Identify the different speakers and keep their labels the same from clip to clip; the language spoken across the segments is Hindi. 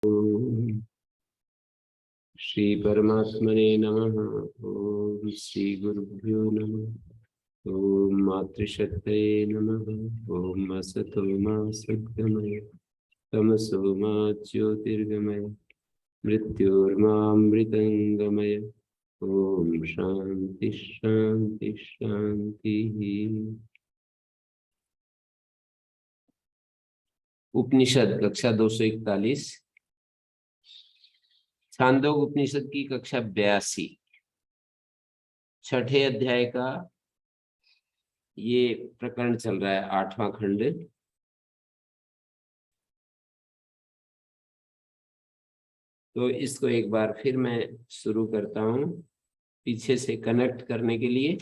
Speaker 1: ओम श्री परमात्मने नमः। ओम श्री गुरुभ्यो नमः। ओम मातृशक्तये नमः। ओम असतो मा सद्गमय तमसो मा ज्योतिर्गमय मृत्योर्मामृतंगमय। ओम शांति शांति शांति। उपनिषद कक्षा 241, छांदोग्य उपनिषद की कक्षा 82, छठे अध्याय का ये प्रकरण चल रहा है, 8वां खंड। तो इसको एक बार फिर मैं शुरू करता हूं पीछे से कनेक्ट करने के लिए।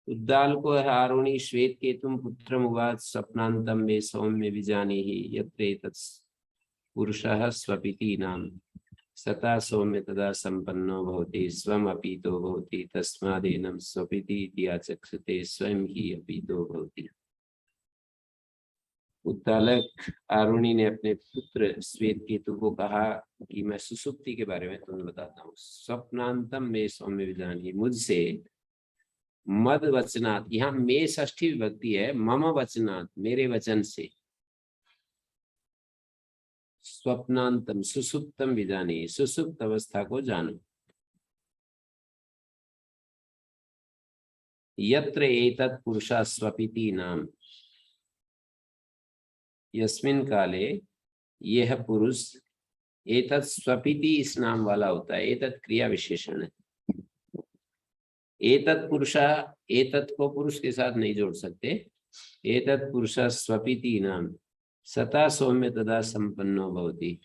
Speaker 1: उद्दालको हारुणी श्वेत केतुम पुत्रम उवाच स्वप्नांतम मे सौम्य विजानीहि यत्र एतत् पुरुषः स्वपिति नाम सता सौम्य तदा संपन्नो भवति स्वयं अपीतो भवति तस्मादेनं स्वपिति इति आचक्षते स्वयं ही अपीतो भवति। उद्दालक आरुणी ने अपने पुत्र श्वेत केतु को कहा कि मैं सुसुप्ति के बारे में तुम्हें बताता हूँ। स्वप्नांतम में सौम्य विजानीहि, मुझसे मद वचनात्, यहाँ मे षष्ठी विभक्ति है, मम वचनात्, मेरे वचन से, स्वप्नांतम सुसुप्तम विजानीहि, सुसुप्त अवस्था को जानो। यत्र एतत् पुरुषः स्वपिति नाम, यस्मिन काले यह पुरुष, एतत् स्वपिति इस नाम वाला होता है, एतत् क्रिया विशेषण है। एतत् पुरुषः, एतत् को पुरुष के साथ नहीं जोड़ सकते। एतत् पुरुषः स्वपिति नाम सता सौम्य तदा संपन्नो भवति,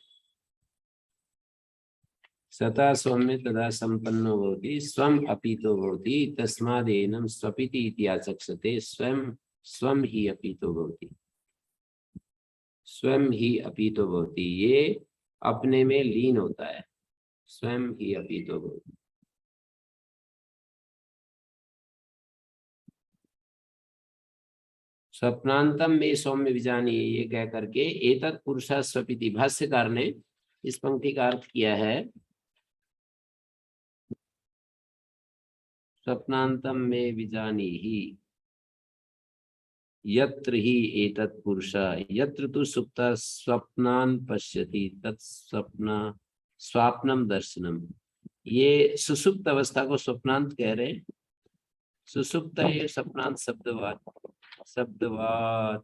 Speaker 1: सता सौम्य तदा संपन्नो भवति स्वयं अपीतो भवति तस्मादेनं स्वपिति इति आचक्षते स्वयं स्वयं ही अपीतो भवति, स्वयं ही अपीतो भवति, ये अपने में लीन होता है, स्वयं ही अपीतो भवति। स्वप्नांतम में सौम्य विजानीहि, ये कह करके एतत् पुरुषः स्वपिति, भाष्यकार ने इस पंक्ति का अर्थ किया है स्वप्नांतम में विजानीहि यत्र ही एतत् पुरुषः, यत्र तु सुप्तः स्वप्नान् पश्यति तत् स्वप्न स्वाप्नम दर्शनम। ये सुसुप्त अवस्था को स्वप्नांत कह रहे हैं। सुसुप्त ये स्वप्नांत शब्दवाद, शब्दवाद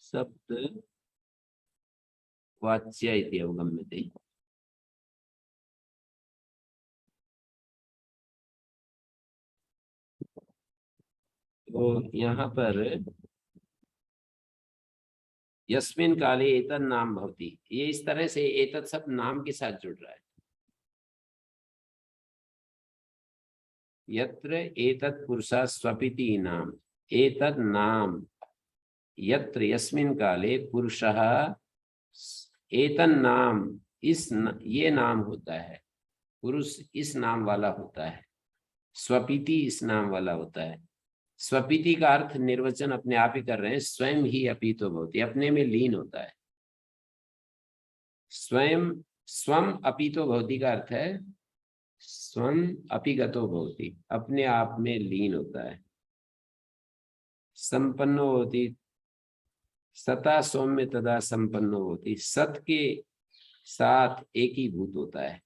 Speaker 1: शब्द वाच्य इति अवगम्यते। तो यहाँ पर यस्मिन काले एतत् नाम भवति, ये इस तरह से एतत् सब नाम के साथ जुड़ रहा है। यत्र एतत् पुरुषः स्वपिति नाम, एतत् नाम, यत्र यस्मिन काले पुरुषः, एतन् नाम, ये नाम होता है, पुरुष इस नाम वाला होता है, स्वपिति इस नाम वाला होता है। स्वपिति का अर्थ निर्वचन अपने आप ही कर रहे हैं, स्वयं ही अपीतो भवति, अपने में लीन होता है। स्वयं स्वम अपीतो भवति का अर्थ है स्वम अपिगतो भवति, अपने आप में लीन होता है। संपन्नो होती, सता सौम्य तदा संपन्नो होती, सत के साथ एकीभूत होता है।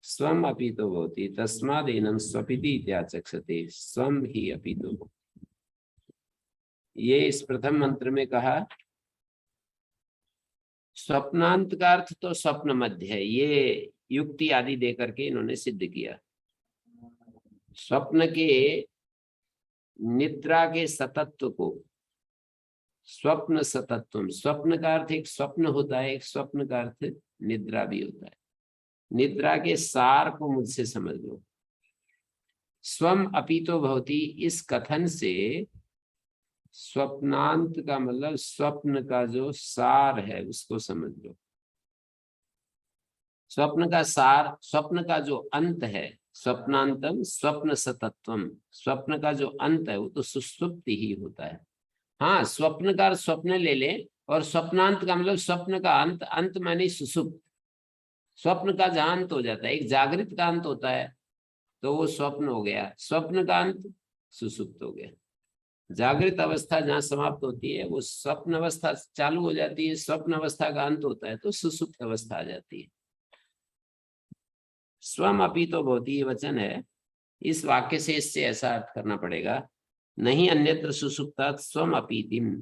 Speaker 1: स्वम अपीतो भवति तस्मादेनं स्वपिति इत्याचक्षते स्वम ही अपीतो। ये इस प्रथम मंत्र में कहा। स्वप्नांत का अर्थ तो स्वप्न मध्य है, ये युक्ति आदि दे करके इन्होंने सिद्ध किया। स्वप्न के निद्रा के सतत्व को स्वप्न सतत्वम, स्वप्न का अर्थ एक स्वप्न होता है, एक स्वप्न का अर्थ निद्रा भी होता है। निद्रा के सार को मुझसे समझ लो। स्वम अपीतो भवति, इस कथन से स्वप्नांत का मतलब स्वप्न का जो सार है उसको समझ लो। स्वप्न का सार, स्वप्न का जो अंत है, स्वप्नांतम स्वप्न सतत्वम, स्वप्न का जो अंत है वो तो सुषुप्ति ही होता है। हाँ, स्वप्न का स्वप्न ले ले, और स्वप्नांत का मतलब स्वप्न का अंत, अंत माने सुसुप्त। स्वप्न का जहां अंत हो जाता है, एक जागृत का अंत होता है तो वो स्वप्न हो गया, स्वप्न का अंत सुसुप्त हो गया। जागृत अवस्था जहाँ समाप्त होती है वो स्वप्न अवस्था चालू हो जाती है, स्वप्न अवस्था का अंत होता है तो सुसुप्त अवस्था आ जाती है। स्वम अपि तो बहुत ही वचन है, इस वाक्य से इससे ऐसा अर्थ करना पड़ेगा, नहीं अन्यत्र सुसुप्तात् स्वम अपीतिम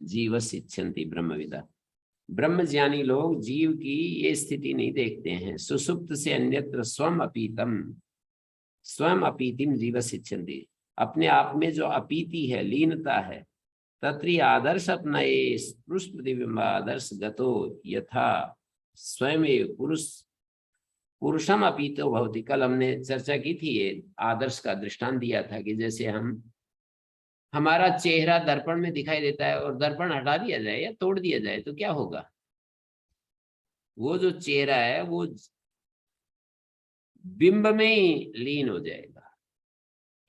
Speaker 1: जीवसिच्छन्ति ब्रह्मविदा। ब्रह्मज्ञानी लोग जीव की ये स्थिति नहीं देखते हैं, सुसुप्त से अन्यत्र स्वम अपीतम, स्वयं अपीतिम जीवसिच्छन्ति, अपने आप में जो अपीति है, लीनता है, तत्री आदर्श अपनये पुरुष प्रतिबिंब आदर्श गतो यथा स्वयं पुरुष पुरुषम अपीतो भवति। कल हमने चर्चा की थी, ये आदर्श का दृष्टांत दिया था कि जैसे हमारा चेहरा दर्पण में दिखाई देता है और दर्पण हटा दिया जाए या तोड़ दिया जाए तो क्या होगा? वो जो चेहरा है वो बिंब में ही लीन हो जाएगा।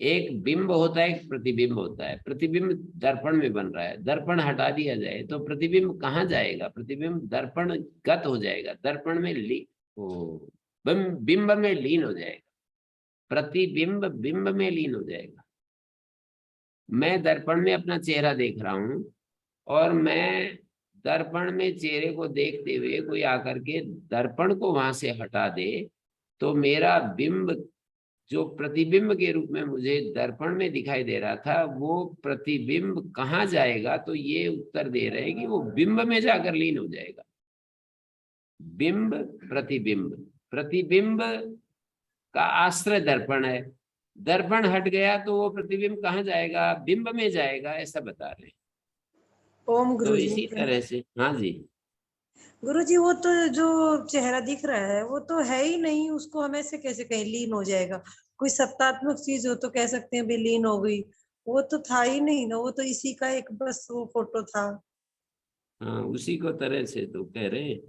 Speaker 1: एक बिंब होता है, एक प्रतिबिंब होता है। प्रतिबिंब दर्पण में बन रहा है, दर्पण हटा दिया जाए तो प्रतिबिंब कहाँ जाएगा? प्रतिबिंब दर्पण गत हो जाएगा, दर्पण में बिंब में लीन हो जाएगा, प्रतिबिंब बिंब में लीन हो जाएगा। मैं दर्पण में अपना चेहरा देख रहा हूं और मैं दर्पण में चेहरे को देखते हुए कोई आकर के दर्पण को वहां से हटा दे तो मेरा बिंब जो प्रतिबिंब के रूप में मुझे दर्पण में दिखाई दे रहा था वो प्रतिबिंब कहाँ जाएगा? तो ये उत्तर दे रहे हैं कि वो बिंब में जाकर लीन हो जाएगा। बिंब प्रतिबिंब, प्रतिबिंब का आश्रय दर्पण है, दर्पण हट गया तो वो प्रतिबिंब कहाँ जाएगा? बिंब में जाएगा, ऐसा बता रहे हैं।
Speaker 2: ओम
Speaker 1: तो
Speaker 2: गुरुजी।
Speaker 1: इसी तरह से, हाँ जी,
Speaker 2: गुरुजी वो तो जो चेहरा दिख रहा है वो तो है ही नहीं, उसको हम ऐसे कैसे कहीं लीन हो जाएगा? कोई सत्तात्मक चीज हो तो कह सकते हैं भी लीन हो गई, वो तो था ही नहीं ना, वो तो इसी का एक बस वो फोटो था।
Speaker 1: हाँ उसी को तरह से तो कह रहे हैं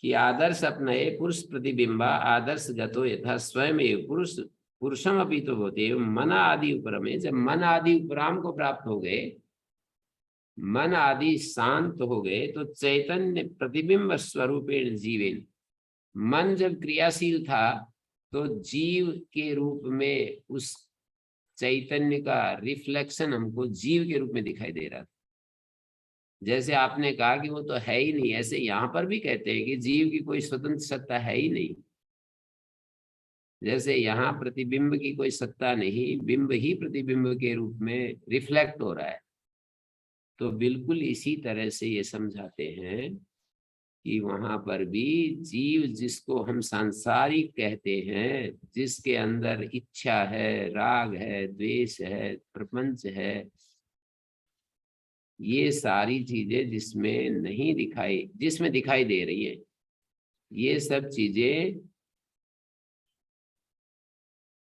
Speaker 1: कि आदर्श अपनये पुरुष प्रतिबिंबा आदर्श गतो यथा स्वयं पुरुष पुरुषम अपी तो होते मन आदि उपरमे। जब मन आदि उपराम को प्राप्त हो गए, मन आदि शांत हो गए तो चैतन्य प्रतिबिंब स्वरूपेण जीवेन, मन जब क्रियाशील था तो जीव के रूप में उस चैतन्य का रिफ्लेक्शन हमको जीव के रूप में दिखाई दे रहा था। जैसे आपने कहा कि वो तो है ही नहीं, ऐसे यहाँ पर भी कहते हैं कि जीव की कोई स्वतंत्र सत्ता है ही नहीं। जैसे यहाँ प्रतिबिंब की कोई सत्ता नहीं, बिंब ही प्रतिबिंब के रूप में रिफ्लेक्ट हो रहा है, तो बिल्कुल इसी तरह से ये समझाते हैं कि वहां पर भी जीव जिसको हम सांसारिक कहते हैं, जिसके अंदर इच्छा है, राग है, द्वेष है, प्रपंच है, ये सारी चीजें जिसमें नहीं दिखाई, जिसमें दिखाई दे रही है, ये सब चीजें,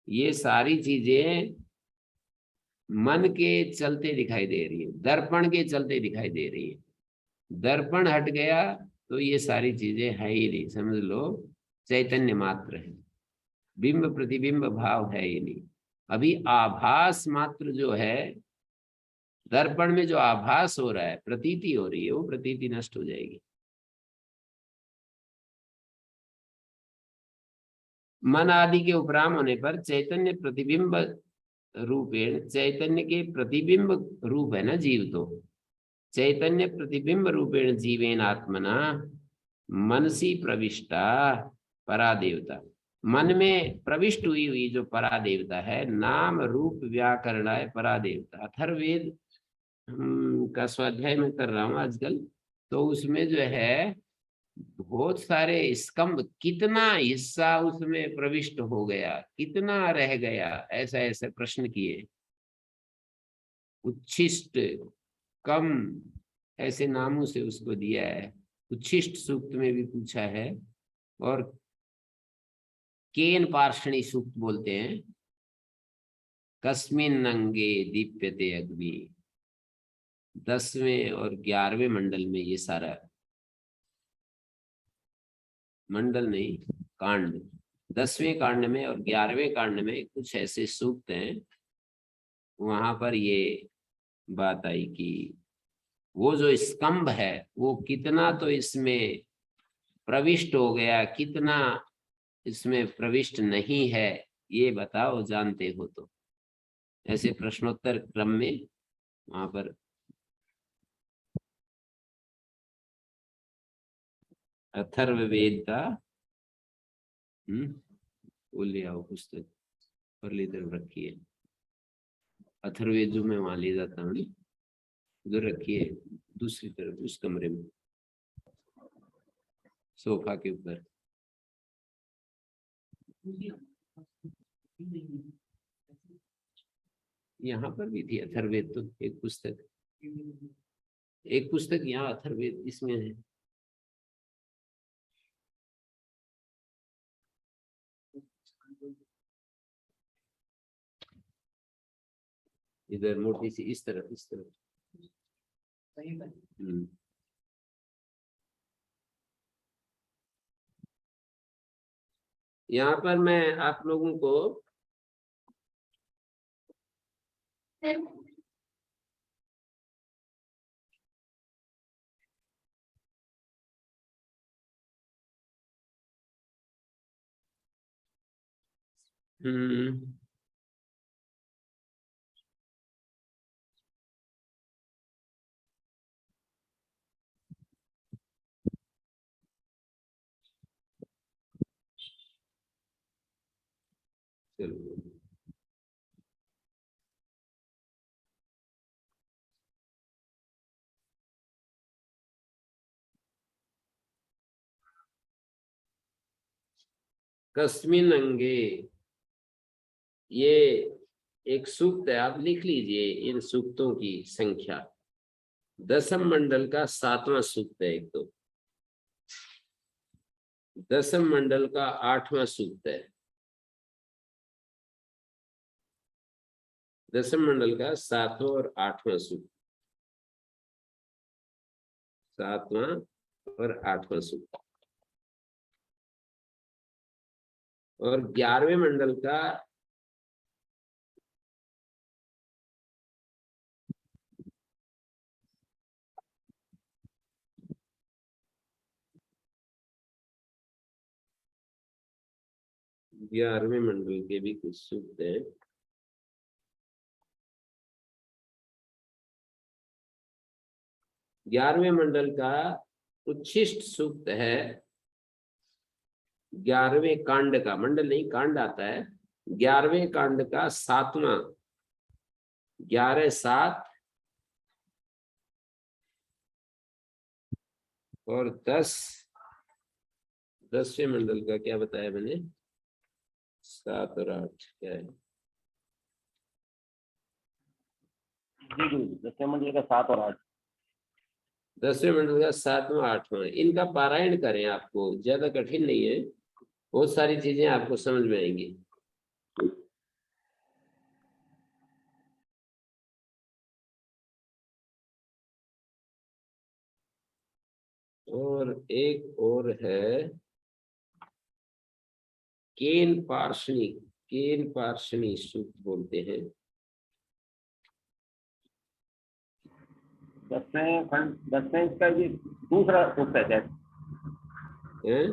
Speaker 1: ये सारी चीजें मन के चलते दिखाई दे रही है, दर्पण के चलते दिखाई दे रही है। दर्पण हट गया तो ये सारी चीजें है ही नहीं, समझ लो चैतन्य मात्र है, बिंब प्रतिबिंब भाव है ही नहीं। अभी आभास मात्र जो है, दर्पण में जो आभास हो रहा है, प्रतीति हो रही है, वो प्रतीति नष्ट हो जाएगी। मन आदि के उपराम होने पर चैतन्य प्रतिबिंब रूपेण, चैतन्य के प्रतिबिंब रूप है ना जीव, तो चैतन्य प्रतिबिंब रूपेण जीवेन आत्मना मनसी प्रविष्टा परा देवता, मन में प्रविष्ट हुई हुई जो परा देवता है, नाम रूप व्याकरणाय परा देवता। अथर्ववेद का स्वाध्याय में कर रहा हूँ आजकल, तो उसमें जो है बहुत सारे स्कंभ, कितना हिस्सा उसमें प्रविष्ट हो गया, कितना रह गया, ऐसा ऐसा प्रश्न किए। उच्छिष्ट, कम, ऐसे नामों से उसको दिया है। उच्छिष्ट सूक्त में भी पूछा है, और केन पार्षणी सूक्त बोलते हैं, कस्मिन अंगे दीप्यते अग्नि, 10वें और 11वें मंडल में ये सारा, मंडल नहीं, कांड, 10वें कांड में और 11वें कांड में कुछ ऐसे सूक्त हैं, वहां पर ये बात आई कि वो जो स्तंभ है वो कितना तो इसमें प्रविष्ट हो गया, कितना इसमें प्रविष्ट नहीं है, ये बताओ जानते हो तो। ऐसे प्रश्नोत्तर क्रम में वहां पर अथर्ववेद का वो ले आओ पुस्तक, परली तरफ रखी है। अथर्ववेद जो मैं वहां ले जाता हूँ, उधर रखी है दूसरी तरफ उस कमरे में, सोफा के ऊपर। यहाँ पर भी थी अथर्ववेद, तो एक पुस्तक, एक पुस्तक यहाँ अथर्ववेद इसमें है। इधर मोटी सी इस तरफ, इस तरफ। यहाँ पर मैं आप लोगों को चलो कस्मिन अंगे, ये एक सूक्त है, आप लिख लीजिए इन सूक्तों की संख्या। दशम मंडल का 7वां सूक्त है एक तो, दशम मंडल का 8वां सूक्त है, दशम मंडल का 7वां और 8वां सूक्त, 7वां और 8वां सूक्त, और 11वें मंडल का 11वें मंडल के भी कुछ सूक्त हैं। ग्यारहवें मंडल का उच्छिष्ट सूक्त है, 11वें कांड का, मंडल नहीं कांड आता है, 11वें कांड का 7वां, 11, 7 और 10, 10वें मंडल का क्या बताया मैंने, 7 और 8 क्या है?
Speaker 3: 10वें मंडल का 7 और 8,
Speaker 1: 10वें मंडल का 7वां 8वां, इनका पारायण करें, आपको ज्यादा कठिन नहीं है, बहुत सारी चीजें आपको समझ में आएंगी। और एक और है केन पार्षणी, केन पार्षणी सूक्त बोलते हैं।
Speaker 3: 10वें इसका ये दूसरा सूक्त है शायद,
Speaker 1: हैं?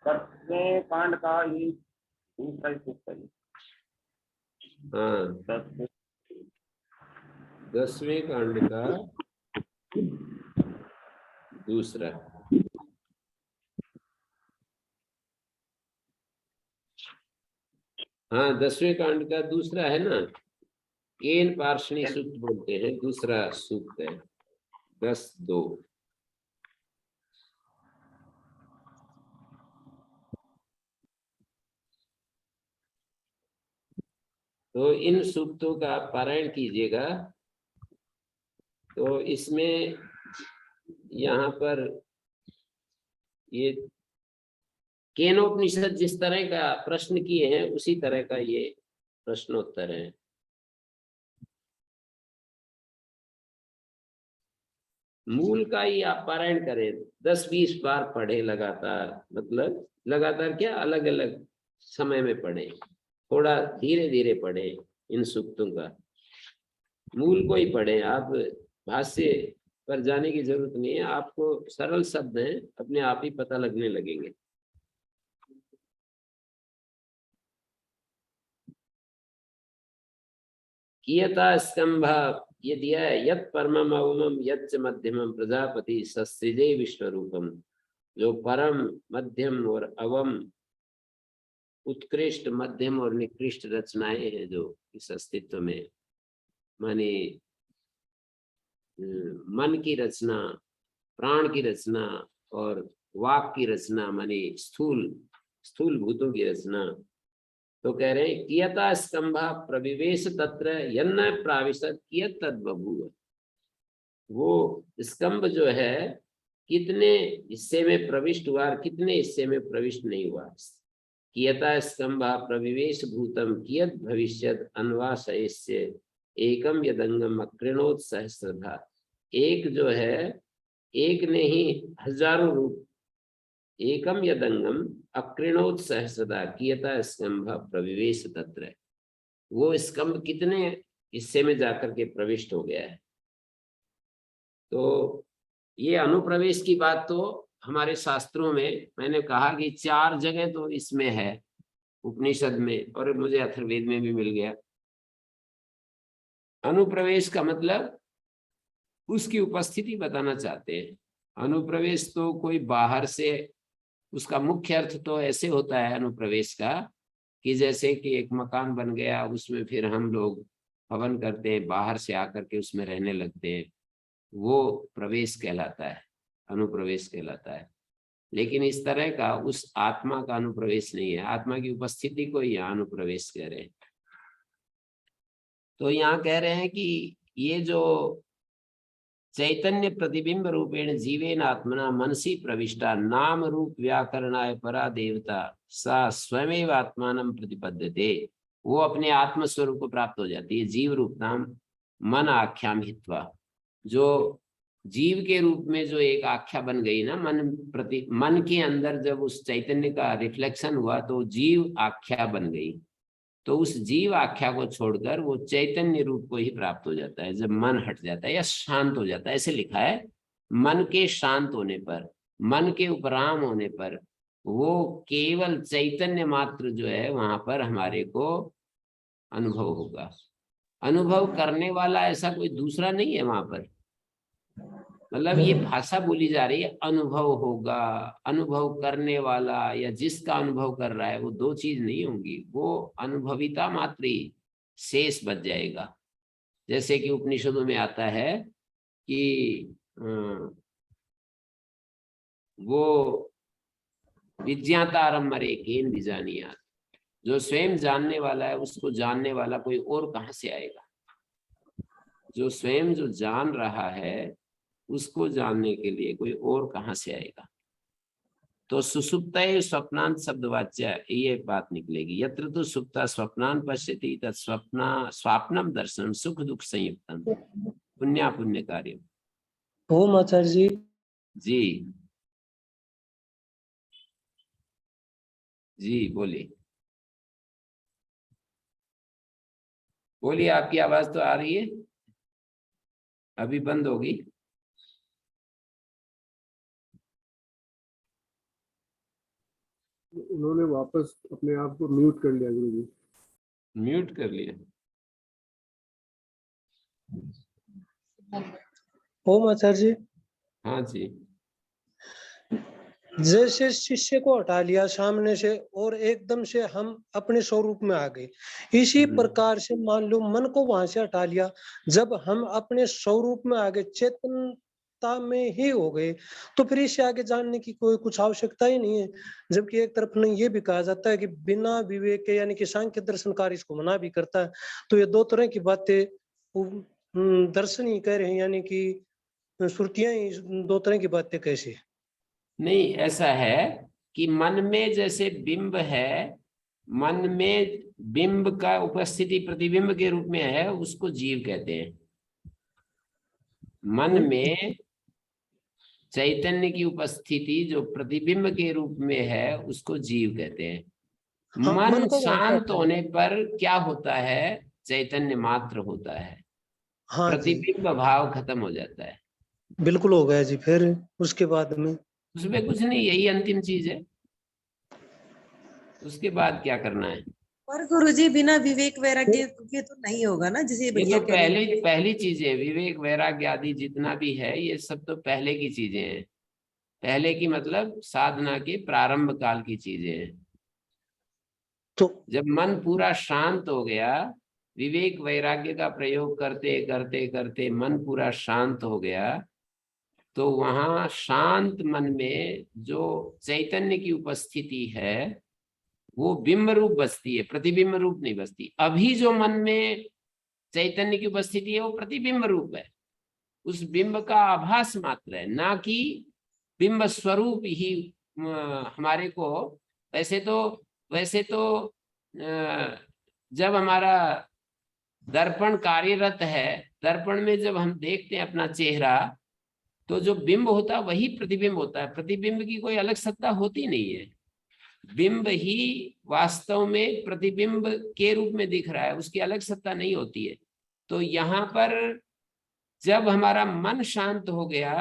Speaker 3: 10वें कांड का ये दूसरा ही सूक्त है।
Speaker 1: हाँ, 10वें कांड का दूसरा, हाँ 10वें कांड का दूसरा है ना, केन पार्षणी सूक्त बोलते हैं, दूसरा सूक्त है 10:2। तो इन सूक्तों का आप पारायण कीजिएगा, तो इसमें यहाँ पर ये केनोपनिषद जिस तरह का प्रश्न किए हैं उसी तरह का ये प्रश्नोत्तर है। मूल का ही आप पारायण करें, 10-20 बार पढ़े लगातार, मतलब लगातार क्या, अलग अलग समय में पढ़े, थोड़ा धीरे धीरे पढ़े इन सूक्तों का। मूल को ही पढ़ें आप, भाष्य पर जाने की जरूरत नहीं है, आपको सरल शब्द हैं अपने आप ही पता लगने लगेंगे। कियता स्तंभ ये दिया है, यत् परमम अवमम यच्च मध्यमम प्रजापति ससृजे विश्वरूपम। जो परम मध्यम और अवम उत्कृष्ट मध्यम और निकृष्ट रचनाएं हैं जो इस अस्तित्व में, माने मन की रचना, प्राण की रचना और वाक की रचना, माने स्थूल स्थूल भूतों की रचना। तो कह रहे हैं कियता स्तंभा प्रविवेश तत्र यन्न प्राविशत कियत तद बभूव। वो स्तंभ जो है कितने हिस्से में प्रविष्ट हुआ और कितने हिस्से में प्रविष्ट नहीं हुआ। कियता स्तंभा प्रविवेश भूतम कियत भविष्यत अन्वाशयस्य एकम यदंगम अकृणोत सहस्रधा। एक जो है, एक ने ही हजारों रूप, एकम यदंगम अकृणोत सहस्रधा कियता स्तंभ प्रविवेश तत्र। वो स्तंभ कितने हिस्से में जाकर के प्रविष्ट हो गया है। तो ये अनुप्रवेश की बात तो हमारे शास्त्रों में मैंने कहा कि 4 जगह तो इसमें है, उपनिषद में, और मुझे अथर्ववेद में भी मिल गया। अनुप्रवेश का मतलब उसकी उपस्थिति बताना चाहते हैं। अनुप्रवेश तो कोई बाहर से, उसका मुख्य अर्थ तो ऐसे होता है अनुप्रवेश का कि जैसे कि एक मकान बन गया, उसमें फिर हम लोग हवन करते हैं, बाहर से आकर के उसमें रहने लगते हैं, वो प्रवेश कहलाता है, अनुप्रवेश कहलाता है। लेकिन इस तरह का उस आत्मा का अनुप्रवेश नहीं है, आत्मा की उपस्थिति को यहाँ अनुप्रवेश कह रहे हैं। तो यहाँ कह रहे हैं कि ये जो चैतन्य प्रतिबिंब रूपेण जीवेन आत्मना मनसी प्रविष्टा नाम रूप व्याकरणाय परा देवता सा स्वयमेव आत्मानं प्रतिपद्यते। वो अपने आत्म स्वरूप को प्राप्त हो जाती है। जीव रूप नाम मन आख्याम हित्वा, जो जीव के रूप में जो एक आख्या बन गई ना, मन के अंदर जब उस चैतन्य का रिफ्लेक्शन हुआ तो जीव आख्या बन गई। तो उस जीव आख्या को छोड़कर वो चैतन्य रूप को ही प्राप्त हो जाता है जब मन हट जाता है या शांत हो जाता है। ऐसे लिखा है, मन के शांत होने पर, मन के उपराम होने पर वो केवल चैतन्य मात्र जो है वहां पर हमारे को अनुभव होगा। अनुभव करने वाला ऐसा कोई दूसरा नहीं है वहां पर। मतलब ये भाषा बोली जा रही है, अनुभव होगा। अनुभव करने वाला या जिसका अनुभव कर रहा है वो 2 चीज नहीं होंगी, वो अनुभविता मात्र ही शेष बच जाएगा। जैसे कि उपनिषदों में आता है कि वो विज्ञातारम मरे केन विजानियात, जो स्वयं जानने वाला है उसको जानने वाला कोई और कहाँ से आएगा। जो स्वयं जो जान रहा है उसको जानने के लिए कोई और कहाँ से आएगा। तो सुसुप्तये स्वप्नांत शब्दवाच्य ये बात निकलेगी। यत्र तो सुप्ता स्वप्नान पश्यति तत् स्वाप्नम दर्शनम सुख दुख संयुक्तम पुण्या पुण्य कार्य।
Speaker 4: ओम आचार्य
Speaker 1: जी जी बोलिए बोलिए, आपकी आवाज तो आ रही है, अभी बंद होगी।
Speaker 5: उन्होंने वापस अपने आप को म्यूट कर लिया गुरु जी।
Speaker 1: म्यूट कर लिया।
Speaker 4: ओम आचार्य।
Speaker 1: हाँ जी।
Speaker 4: जैसे शिष्य को हटा लिया सामने से और एकदम से हम अपने स्वरूप में आ गए, इसी प्रकार से मान लो मन को वहां से हटा लिया, जब हम अपने स्वरूप में आ गए, चेतनता में ही हो गए, तो फिर इससे आगे जानने की कोई कुछ आवश्यकता ही नहीं है। जबकि एक तरफ ने ये भी कहा जाता है कि बिना विवेक के, यानी कि सांख्य दर्शनकार इसको मना भी करता है। तो ये 2 तरह की बातें दर्शन ही कह रहे हैं, यानी कि श्रुतियां ही 2 तरह की बातें कैसी।
Speaker 1: नहीं, ऐसा है कि मन में जैसे बिंब है, मन में बिंब का उपस्थिति प्रतिबिंब के रूप में है, उसको जीव कहते हैं। मन में चैतन्य की उपस्थिति जो प्रतिबिंब के रूप में है उसको जीव कहते हैं।
Speaker 4: हाँ,
Speaker 1: मन शांत होने पर क्या होता है, चैतन्य मात्र होता है।
Speaker 4: हाँ जी,
Speaker 1: प्रतिबिंब भाव खत्म हो जाता है।
Speaker 4: बिल्कुल हो गया जी। फिर उसके बाद में
Speaker 1: उसमें कुछ नहीं, यही अंतिम चीज है। उसके बाद क्या करना है?
Speaker 2: पर गुरुजी बिना विवेक वैराग्य के तो नहीं होगा ना, जैसे
Speaker 1: ये
Speaker 2: भैया
Speaker 1: तो
Speaker 2: कह रहे
Speaker 1: पहले
Speaker 2: हैं।
Speaker 1: पहली चीजें, विवेक वैराग्य आदि जितना भी है ये सब तो पहले की चीजें हैं। पहले की मतलब साधना के प्रारंभ काल की चीजें हैं।
Speaker 4: तो
Speaker 1: जब मन पूरा शांत हो गया, विवेक वैराग्य का प्रयोग करते करते करते मन पूरा शांत हो गया, तो वहां शांत मन में जो चैतन्य की उपस्थिति है वो बिंब रूप बसती है, प्रतिबिंब रूप नहीं बसती। अभी जो मन में चैतन्य की उपस्थिति है वो प्रतिबिंब रूप है, उस बिंब का आभास मात्र है, ना कि बिंब स्वरूप ही हमारे को। वैसे तो जब हमारा दर्पण कार्यरत है, दर्पण में जब हम देखते हैं अपना चेहरा, तो जो बिंब होता है वही प्रतिबिंब होता है, प्रतिबिंब की कोई अलग सत्ता होती नहीं है। बिंब ही वास्तव में प्रतिबिंब के रूप में दिख रहा है, उसकी अलग सत्ता नहीं होती है। तो यहाँ पर जब हमारा मन शांत हो गया,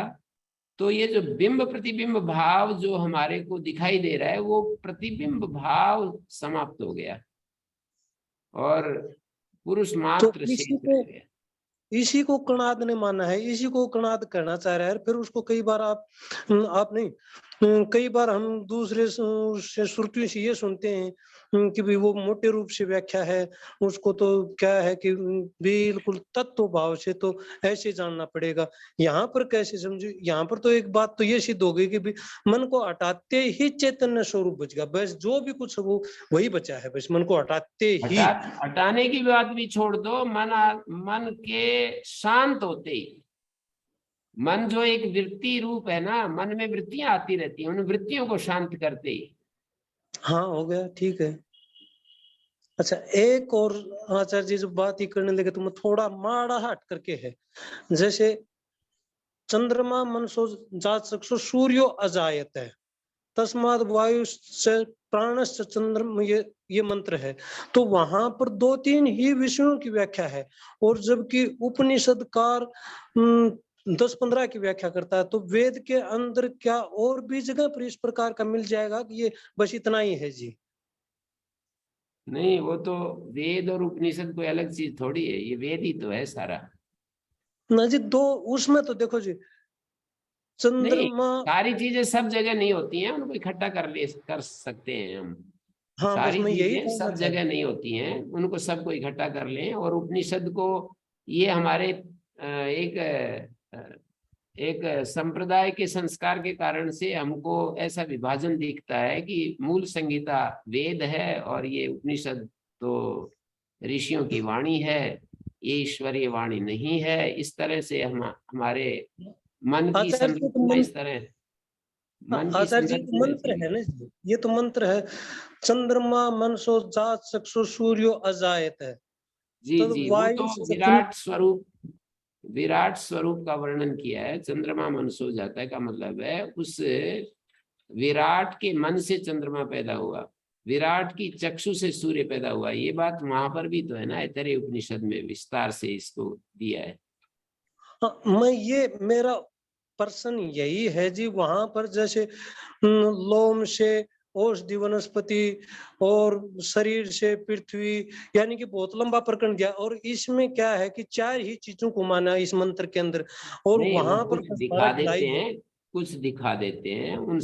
Speaker 1: तो ये जो बिंब प्रतिबिंब भाव जो हमारे को दिखाई दे रहा है वो प्रतिबिंब भाव समाप्त हो गया और पुरुष
Speaker 4: तो
Speaker 1: मात्र शेष
Speaker 4: इसी को
Speaker 1: रह गया।
Speaker 4: इसी को कणाद ने माना है, इसी को कणाद कहना चाह रहा है। फिर उसको कई बार आप नहीं, कई बार हम दूसरे से श्रुतियों से ये सुनते हैं कि भी वो मोटे रूप से व्याख्या है, उसको तो क्या है कि बिल्कुल तत्व भाव से तो ऐसे जानना पड़ेगा। यहाँ पर कैसे समझो, यहाँ पर तो एक बात तो ये सिद्ध हो गई कि भी मन को हटाते ही चैतन्य स्वरूप बच गया, बस जो भी कुछ वो वही बचा है, बस मन को हटाते ही।
Speaker 1: हटाने की बात भी छोड़ दो, मन के शांत होते ही, मन जो एक वृत्ति रूप है ना, मन में वृत्तियां आती रहती हैं, उन वृत्तियों को शांत करते ही।
Speaker 4: हाँ हो गया, ठीक है। अच्छा, एक और आचार्य जी जो बात ही करने लगे तो मैं थोड़ा माड़ा हट करके है, जैसे चंद्रमा मनसो जात चक्षु सूर्यो अजायत है, तस्माद वायु से प्राणस्य चंद्रमा, ये मंत्र है। तो वहां पर 2-3 ही विषयों की व्याख्या है, और जबकि उपनिषदकार 10-15 की व्याख्या करता है। तो वेद के अंदर क्या और भी जगह पर इस प्रकार का मिल जाएगा कि ये बस इतना ही है जी?
Speaker 1: नहीं, वो तो वेद और उपनिषद कोई अलग चीज थोड़ी है, ये वेद ही तो है सारा।
Speaker 4: ना जी, दो उसमें तो देखो जी,
Speaker 1: नहीं,
Speaker 4: चंद्रमा।
Speaker 1: सारी चीजें सब जगह नहीं होती हैं, उनको इकट्ठा कर सकते हैं हम।
Speaker 4: हाँ बस
Speaker 1: सारी
Speaker 4: मैं यही
Speaker 1: चीजें सब
Speaker 4: कहना चाह
Speaker 1: जगह नहीं होती हैं, उनको सबको इकट्ठा कर लें। और उपनिषद को ये हमारे एक संप्रदाय के संस्कार के कारण से हमको ऐसा विभाजन दिखता है कि मूल संहिता वेद है और ये उपनिषद तो ऋषियों की वाणी है, ये ईश्वरीय वाणी नहीं है। इस तरह से हम हमारे मन की
Speaker 4: आचार्य जी तो
Speaker 1: संरचना इस तरह, मन की
Speaker 4: आचार्य जी तो
Speaker 1: संरचना
Speaker 4: मंत्र
Speaker 1: ऐसी
Speaker 4: है
Speaker 1: है।
Speaker 4: ना जी, ये तो मंत्र है, चंद्रमा मनसो जात चक्षु सूर्यो अजायत है,
Speaker 1: जी
Speaker 4: तो
Speaker 1: जी, वो
Speaker 4: वायु
Speaker 1: तो
Speaker 4: से
Speaker 1: विराट स्वरूप का वर्णन किया है। चंद्रमा मन सो जाता है का मतलब है उस विराट के मन से चंद्रमा पैदा हुआ, विराट की चक्षु से सूर्य पैदा हुआ। ये बात वहां पर भी तो है ना, ऐतरेय उपनिषद में विस्तार से इसको दिया है।
Speaker 4: हाँ, मैं ये मेरा पर्सन यही है जी, वहां पर जैसे लोम से औषधि वनस्पति और शरीर से पृथ्वी, यानी कि बहुत लंबा प्रकरण दिया, और इसमें क्या है कि 4 ही चीजों को माना इस मंत्र के अंदर, और
Speaker 1: नहीं, वो
Speaker 4: वहां पर
Speaker 1: कुछ दिखा
Speaker 4: बात ढाई
Speaker 1: देते
Speaker 4: है।
Speaker 1: हैं, कुछ दिखा देते हैं, उन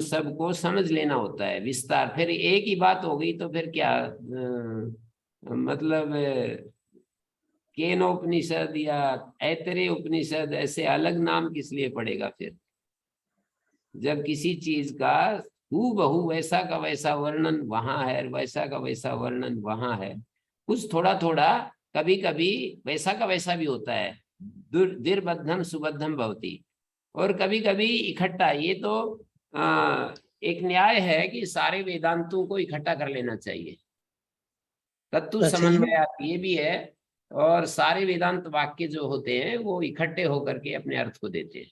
Speaker 1: सबको समझ लेना होता है विस्तार। फिर एक ही बात हो गई तो फिर क्या मतलब केनोपनिषद या ऐतरेय उपनिषद ऐसे अलग नाम किस लिए पड़ेगा फिर, जब किसी चीज का हूबहू वैसा का वैसा वर्णन वहां है, वैसा का वैसा वर्णन वहां है। कुछ थोड़ा थोड़ा कभी कभी वैसा का वैसा भी होता है, दिर्बद्धम सुबद्धम भवति, और कभी कभी इकट्ठा। ये तो एक न्याय है कि सारे वेदांतों को इकट्ठा कर लेना चाहिए, तत्व
Speaker 4: अच्छा ये
Speaker 1: समन्वयात ये भी है। और सारे वेदांत वाक्य जो होते हैं वो इकट्ठे होकर के अपने अर्थ को देते हैं।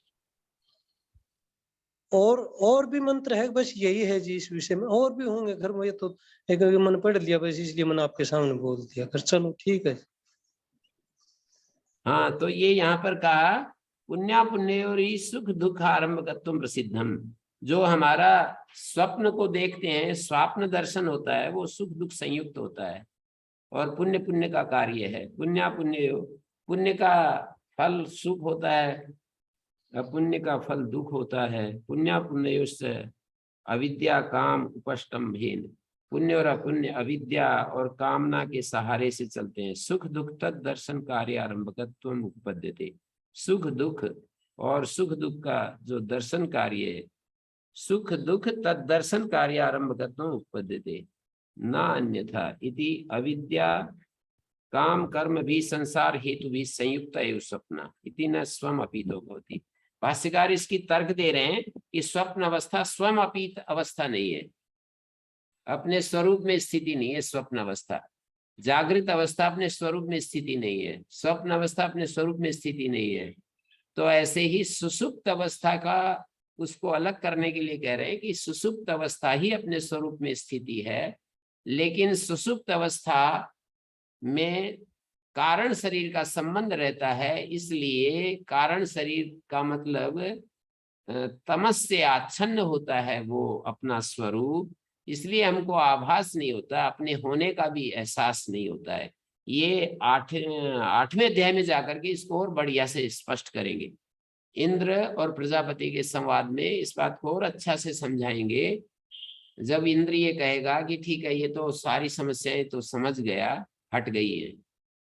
Speaker 4: और भी मंत्र है, बस यही है जी, इस विषय में और भी होंगे घर में, ये तो एक मन पढ़ लिया बस, इसलिए मैंने आपके सामने बोल दिया। कर चलो ठीक है।
Speaker 1: हाँ, तो ये यहाँ पर कहा पुण्या पुण्योरी सुख दुख आरंभकत्वम प्रसिद्धम। जो हमारा स्वप्न को देखते हैं, स्वप्न दर्शन होता है, वो सुख दुख संयुक्त होता है और पुण्य पुण्य का कार्य है। पुण्या पुण्य, पुण्य का फल सुख होता है, पुण्य का फल दुख होता है। पुण्या पुण्योश्च अविद्या काम उपष्टम्भेन। पुण्य और अपुण्य अविद्या और कामना के सहारे से चलते हैं। सुख दुख तद दर्शन कार्य आरंभकत्वम उपपद्यते। सुख दुख और सुख दुख का जो दर्शन कार्य है, सुख दुख तद दर्शन कार्य आरंभकत्वम उपपद्यते न अन्यथा इति अविद्या काम कर्म भी संसार हेतु भी संयुक्त एवं स्वप्न इति न स्वम अपीतो भवति। भाष्यकार इसकी तर्क दे रहे हैं कि स्वप्न अवस्था स्वयं अपीत अवस्था नहीं है, अपने स्वरूप में स्थिति नहीं है स्वप्न अवस्था। जागृत अवस्था अपने स्वरूप में स्थिति नहीं है, स्वप्न अवस्था अपने स्वरूप में स्थिति नहीं है। तो ऐसे ही सुषुप्त अवस्था का उसको अलग करने के लिए कह रहे हैं कि सुषुप्त अवस्था ही अपने स्वरूप में स्थिति है, लेकिन सुषुप्त अवस्था में कारण शरीर का संबंध रहता है, इसलिए कारण शरीर का मतलब तमस से आच्छन्न होता है वो अपना स्वरूप, इसलिए हमको आभास नहीं होता, अपने होने का भी एहसास नहीं होता है। ये आठवें अध्याय में जाकर के इसको और बढ़िया से स्पष्ट करेंगे। इंद्र और प्रजापति के संवाद में इस बात को और अच्छा से समझाएंगे। जब इंद्र ये कहेगा कि ठीक है, ये तो सारी समस्याएं तो समझ गया, हट गई है,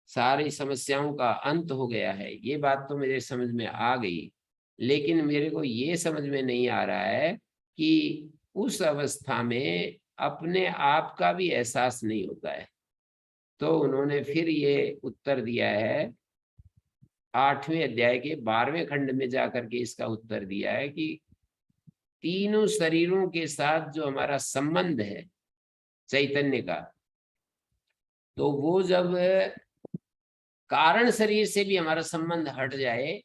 Speaker 1: सारी समस्याओं का अंत हो गया है, ये बात तो मेरे समझ में आ गई, लेकिन मेरे को ये समझ में नहीं आ रहा है कि उस अवस्था में अपने आप का भी एहसास नहीं होता है। तो उन्होंने फिर ये उत्तर दिया है, 8वें अध्याय के 12वें खंड में जाकर के इसका उत्तर दिया है कि तीनों शरीरों के साथ जो हमारा संबंध है चैतन्य का, तो वो जब कारण शरीर से भी हमारा संबंध हट जाए,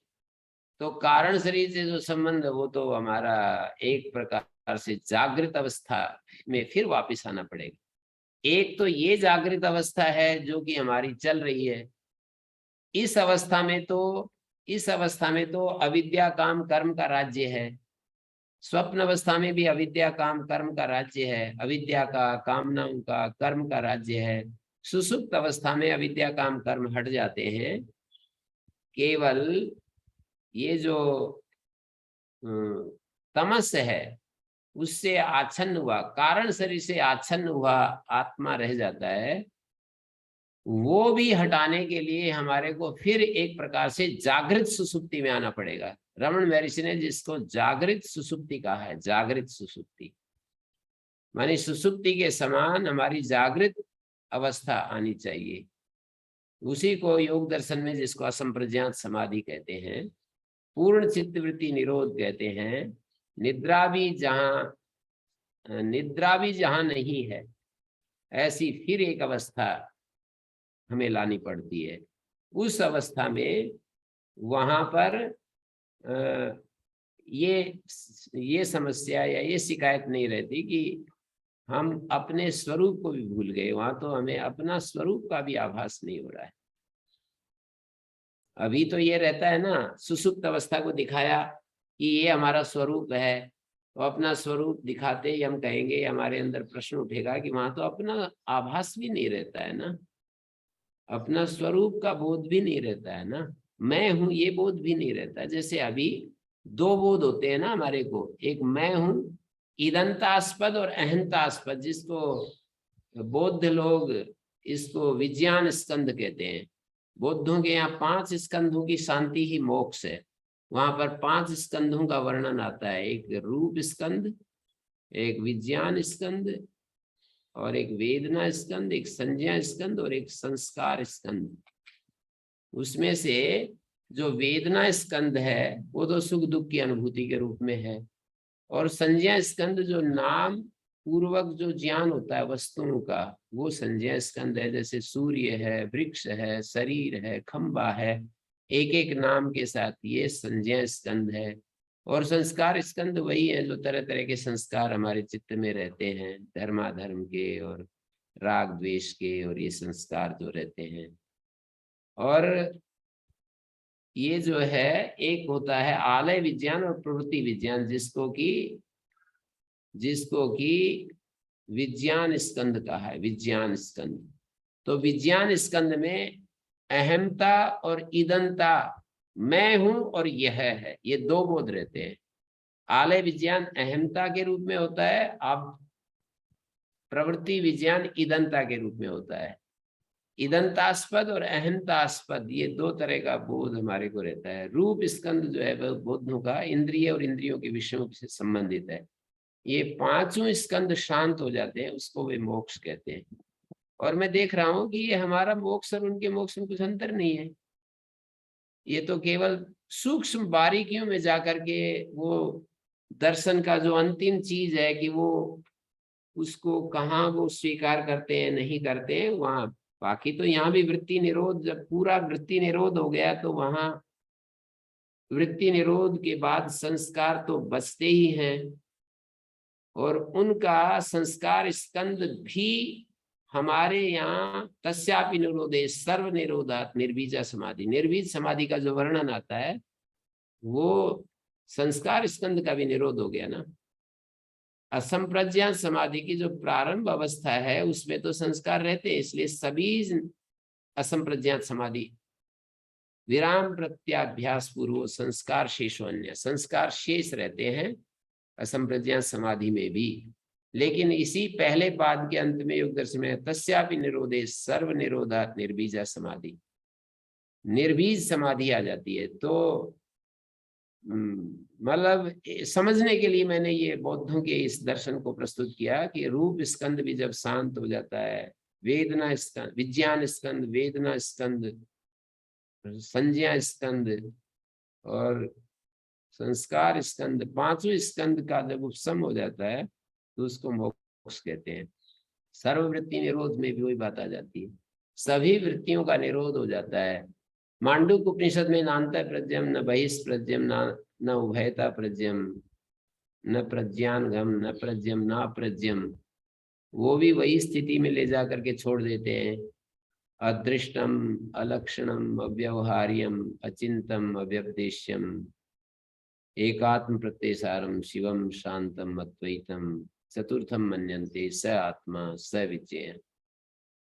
Speaker 1: तो कारण शरीर से जो संबंध वो तो हमारा एक प्रकार से जागृत अवस्था में फिर वापस आना पड़ेगा। एक तो ये जागृत अवस्था है जो कि हमारी चल रही है, इस अवस्था में तो अविद्या काम कर्म का राज्य है। स्वप्न अवस्था में भी अविद्या काम कर्म का राज्य है, अविद्या का कामनाओं का कर्म का राज्य है। सुसुप्त अवस्था में अविद्या काम कर्म हट जाते हैं, केवल ये जो तमस है उससे आच्छन्न हुआ, कारण शरीर से आच्छन्न हुआ आत्मा रह जाता है। वो भी हटाने के लिए हमारे को फिर एक प्रकार से जागृत सुसुप्ति में आना पड़ेगा। रमन महर्षि ने जिसको जागृत सुसुप्ति कहा है, जागृत सुसुप्ति मानी सुसुप्ति के समान हमारी जागृत अवस्था आनी चाहिए। उसी को योग दर्शन में जिसको असंप्रज्ञात समाधि कहते हैं, पूर्ण चित्तवृत्ति निरोध कहते हैं। निद्रा भी जहां नहीं है, ऐसी फिर एक अवस्था हमें लानी पड़ती है। उस अवस्था में वहां पर ये समस्या या ये शिकायत नहीं रहती कि हम अपने स्वरूप को भी भूल गए। वहां तो हमें अपना स्वरूप का भी आभास नहीं हो रहा है। अभी तो ये रहता है ना, सुसुप्त अवस्था को दिखाया कि ये हमारा स्वरूप है, तो अपना स्वरूप दिखाते ही हम कहेंगे, हमारे अंदर प्रश्न उठेगा कि वहां तो अपना आभास भी नहीं रहता है ना, अपना स्वरूप का बोध भी नहीं रहता है ना, मैं हूं ये बोध भी नहीं रहता। जैसे अभी दो बोध होते हैं ना हमारे को, एक मैं हूं ईदंतास्पद और अहंतास्पद, जिसको बौद्ध लोग इसको विज्ञान स्कंद कहते हैं। बौद्धों के यहाँ 5 स्कंधों की शांति ही मोक्ष है। वहां पर 5 स्कंधों का वर्णन आता है, एक रूप स्कंद, एक विज्ञान स्कंद, और एक वेदना स्कंद, एक संज्ञा स्कंद और एक संस्कार स्कंद। उसमें से जो वेदना स्कंद है वो तो सुख दुख की अनुभूति के रूप में है, और संज्ञा स्कंद जो नाम पूर्वक जो ज्ञान होता है वस्तुओं का, वो संज्ञा स्कंद है। जैसे सूर्य है, वृक्ष है, शरीर है, खंबा है, एक एक नाम के साथ ये संज्ञा स्कंद है। और संस्कार स्कंद वही है जो तरह तरह के संस्कार हमारे चित्त में रहते हैं, धर्माधर्म के और राग द्वेष के, और ये संस्कार जो रहते हैं। और ये जो है एक होता है आलय विज्ञान और प्रवृत्ति विज्ञान, जिसको कि विज्ञान स्कंद कहा है, विज्ञान स्कंद। तो विज्ञान स्कंद में अहमता और ईदनता, मैं हूं और यह है, ये दो बोध रहते हैं। आलय विज्ञान अहमता के रूप में होता है, अब प्रवृत्ति विज्ञान ईदनता के रूप में होता है। ईदंतास्पद और अहंतास्पद, ये दो तरह का बोध हमारे को रहता है। रूप स्कंद जो है वह बोधों का इंद्रिय और इंद्रियों के विषयों से संबंधित है। ये पांचों स्कंद शांत हो जाते हैं, उसको वे मोक्ष कहते हैं। और मैं देख रहा हूं कि ये हमारा मोक्ष और उनके मोक्ष में कुछ अंतर नहीं है। ये तो केवल सूक्ष्म बारीकियों में जाकर के वो दर्शन का जो अंतिम चीज है कि वो उसको कहाँ वो स्वीकार करते हैं नहीं करते हैं वहां। बाकी तो यहाँ भी वृत्ति निरोध, जब पूरा वृत्ति निरोध हो गया तो वहां वृत्ति निरोध के बाद संस्कार तो बचते ही हैं, और उनका संस्कार स्कंद भी हमारे यहाँ तस्यापि निरोधे सर्व निरोधात निर्बीजा समाधि, निर्बीज समाधि का जो वर्णन आता है वो संस्कार स्कंद का भी निरोध हो गया ना। असंप्रज्ञात समाधि की जो प्रारंभ अवस्था है उसमें तो संस्कार रहते हैं, इसलिए सभी असंप्रज्ञात समाधि विराम प्रत्याभ्यास पूर्व संस्कार शेषोन्य, संस्कार शेष रहते हैं असंप्रज्ञात समाधि में भी। लेकिन इसी पहले पाद के अंत में योग दर्शन में तस्यापि निरोधे सर्व निरोधात निर्बीजा समाधि, निर्बीज समाधि आ जाती है। तो मतलब समझने के लिए मैंने ये बौद्धों के इस दर्शन को प्रस्तुत किया कि रूप स्कंद भी जब शांत हो जाता है, वेदना स्कंद, विज्ञान स्कंद, वेदना स्कंद, संज्ञा स्कंद और संस्कार स्कंद, पांचों स्कंद का जब उपशम हो जाता है तो उसको मोक्ष कहते हैं। सर्ववृत्ति निरोध में भी वही बात आ जाती है, सभी वृत्तियों का निरोध हो जाता है। मांडूक्य उपनिषद में नान्ता प्रज्ञम न बहिष्प्रज्ञम न उभयता प्रज्ञम न प्रज्ञानघम न प्रज्ञम न प्रज्ञम, वो भी वही स्थिति में ले जा करके छोड़ देते हैं। अदृष्टम अलक्षणम अव्यवहार्यम अचिंतम अव्यपदेश्यम एकात्म प्रत्ययसारम शिवम शांतम अद्वैतम चतुर्थम मन्यन्ते स आत्मा स विजय।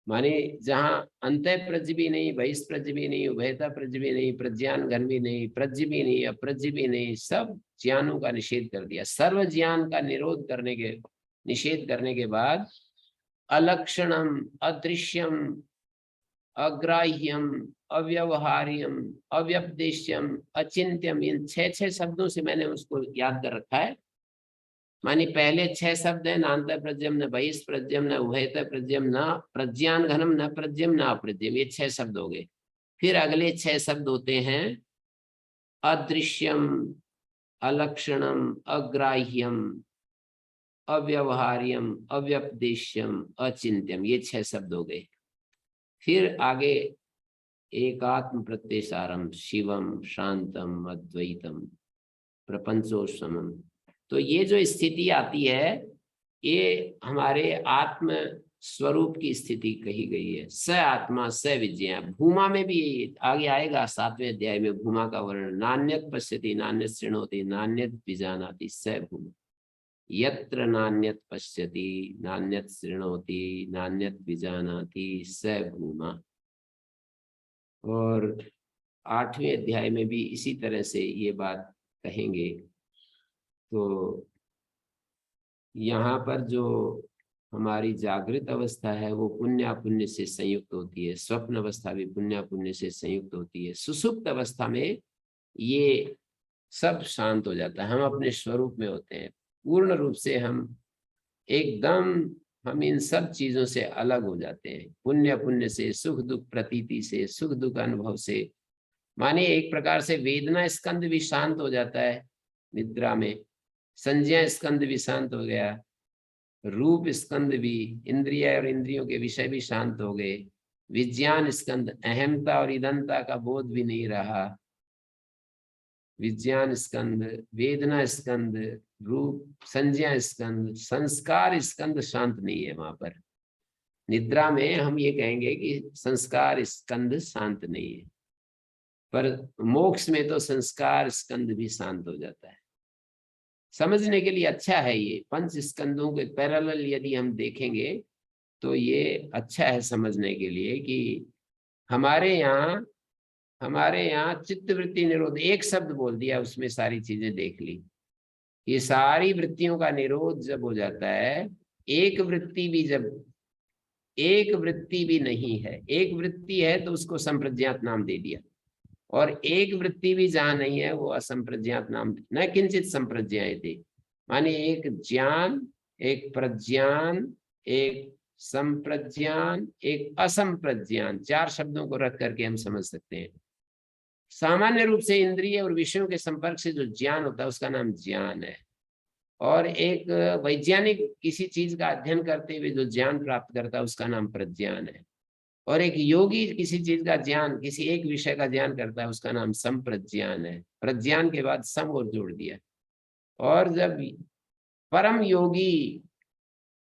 Speaker 1: माने जहाँ अंत प्रज्ञ भी नहीं, बहिष्प्रज्ञ भी नहीं, उभयता प्रज्ञ भी नहीं, प्रज्ञान घन भी नहीं, प्रज्ञ भी नहीं, अप्रज्ञ भी नहीं, सब ज्ञानों का निषेध कर दिया। सर्व ज्ञान का निषेध करने के बाद अलक्षणम अदृश्यम अग्राह्यम अव्यवहार्यम अव्यपदेश्यम अचिंत्यम, इन छह शब्दों से मैंने उसको याद कर रखा है। मानी पहले 6 शब्द है, नान्त प्रज्ञम न बहिष्प्रज्ञम न उभयत प्रज्ञम न प्रज्ञान घनम न प्रज्ञम न अप्रज्ञम, ये 6 शब्द हो गए। फिर अगले 6 शब्द होते हैं अदृश्यम अलक्षणम अग्राह्यम अव्यवहार्यम अव्यपदेश्यम अचिंत्यम, ये 6 शब्द हो गए। फिर आगे एकात्म प्रत्ययसारम शिवम शांतम अद्वैतम प्रपंचोत्समम। तो ये जो स्थिति आती है ये हमारे आत्म स्वरूप की स्थिति कही गई है। स आत्मा स विज्ञा, भूमा में भी आगे आएगा 7वें अध्याय में भूमा का वर्णन। नान्यत पश्यति नान्यत शृणोति नान्यत विजानाति स भूमा, यत्र नान्यत पश्यति नान्यत शृणोति नान्यत विजानाति स भूमा। और 8वें अध्याय में भी इसी तरह से ये बात कहेंगे। तो यहाँ पर जो हमारी जागृत अवस्था है वो पुण्य से संयुक्त होती है, स्वप्न अवस्था भी पुण्य से संयुक्त होती है। सुसुप्त अवस्था में ये सब शांत हो जाता है, हम अपने स्वरूप में होते हैं पूर्ण रूप से, हम इन सब चीजों से अलग हो जाते हैं। पुण्य से, सुख दुख प्रतीति से, सुख दुख अनुभव से। माने एक प्रकार से वेदना स्कंद भी शांत हो जाता है निद्रा में, संज्ञा स्कंद भी शांत हो गया, रूप स्कंद भी, इंद्रिय और इंद्रियों के विषय भी शांत हो गए, विज्ञान स्कंद अहमता और ईदनता का बोध भी नहीं रहा, विज्ञान स्कंद, वेदना स्कंद, रूप संज्ञा स्कंद, संस्कार स्कंद शांत नहीं है। वहां पर निद्रा में हम ये कहेंगे कि संस्कार स्कंद शांत नहीं है। पर मोक्ष में तो संस्कार स्कंद भी शांत हो जाता है। समझने के लिए अच्छा है ये पंच स्कंदों के पैरेलल यदि हम देखेंगे तो ये अच्छा है समझने के लिए कि हमारे यहाँ चित्तवृत्ति निरोध, एक शब्द बोल दिया उसमें सारी चीजें देख ली। ये सारी वृत्तियों का निरोध जब हो जाता है, एक वृत्ति भी नहीं है, एक वृत्ति है तो उसको संप्रज्ञात नाम दे दिया, और एक वृत्ति भी जहां नहीं है वो असंप्रज्ञात नाम, न किंचित संप्रज्ञायते, माने एक ज्ञान, एक प्रज्ञान, एक संप्रज्ञान, एक असंप्रज्ञान, चार शब्दों को रख करके हम समझ सकते हैं। सामान्य रूप से इंद्रिय और विषयों के संपर्क से जो ज्ञान होता है उसका नाम ज्ञान है, और एक वैज्ञानिक किसी चीज का अध्ययन करते हुए जो ज्ञान प्राप्त करता है उसका नाम प्रज्ञान है, और एक योगी किसी चीज का ज्ञान, किसी एक विषय का ज्ञान करता है उसका नाम संप्रज्ञान है। प्रज्ञान के बाद सम और जोड़ दिया, और जब परम योगी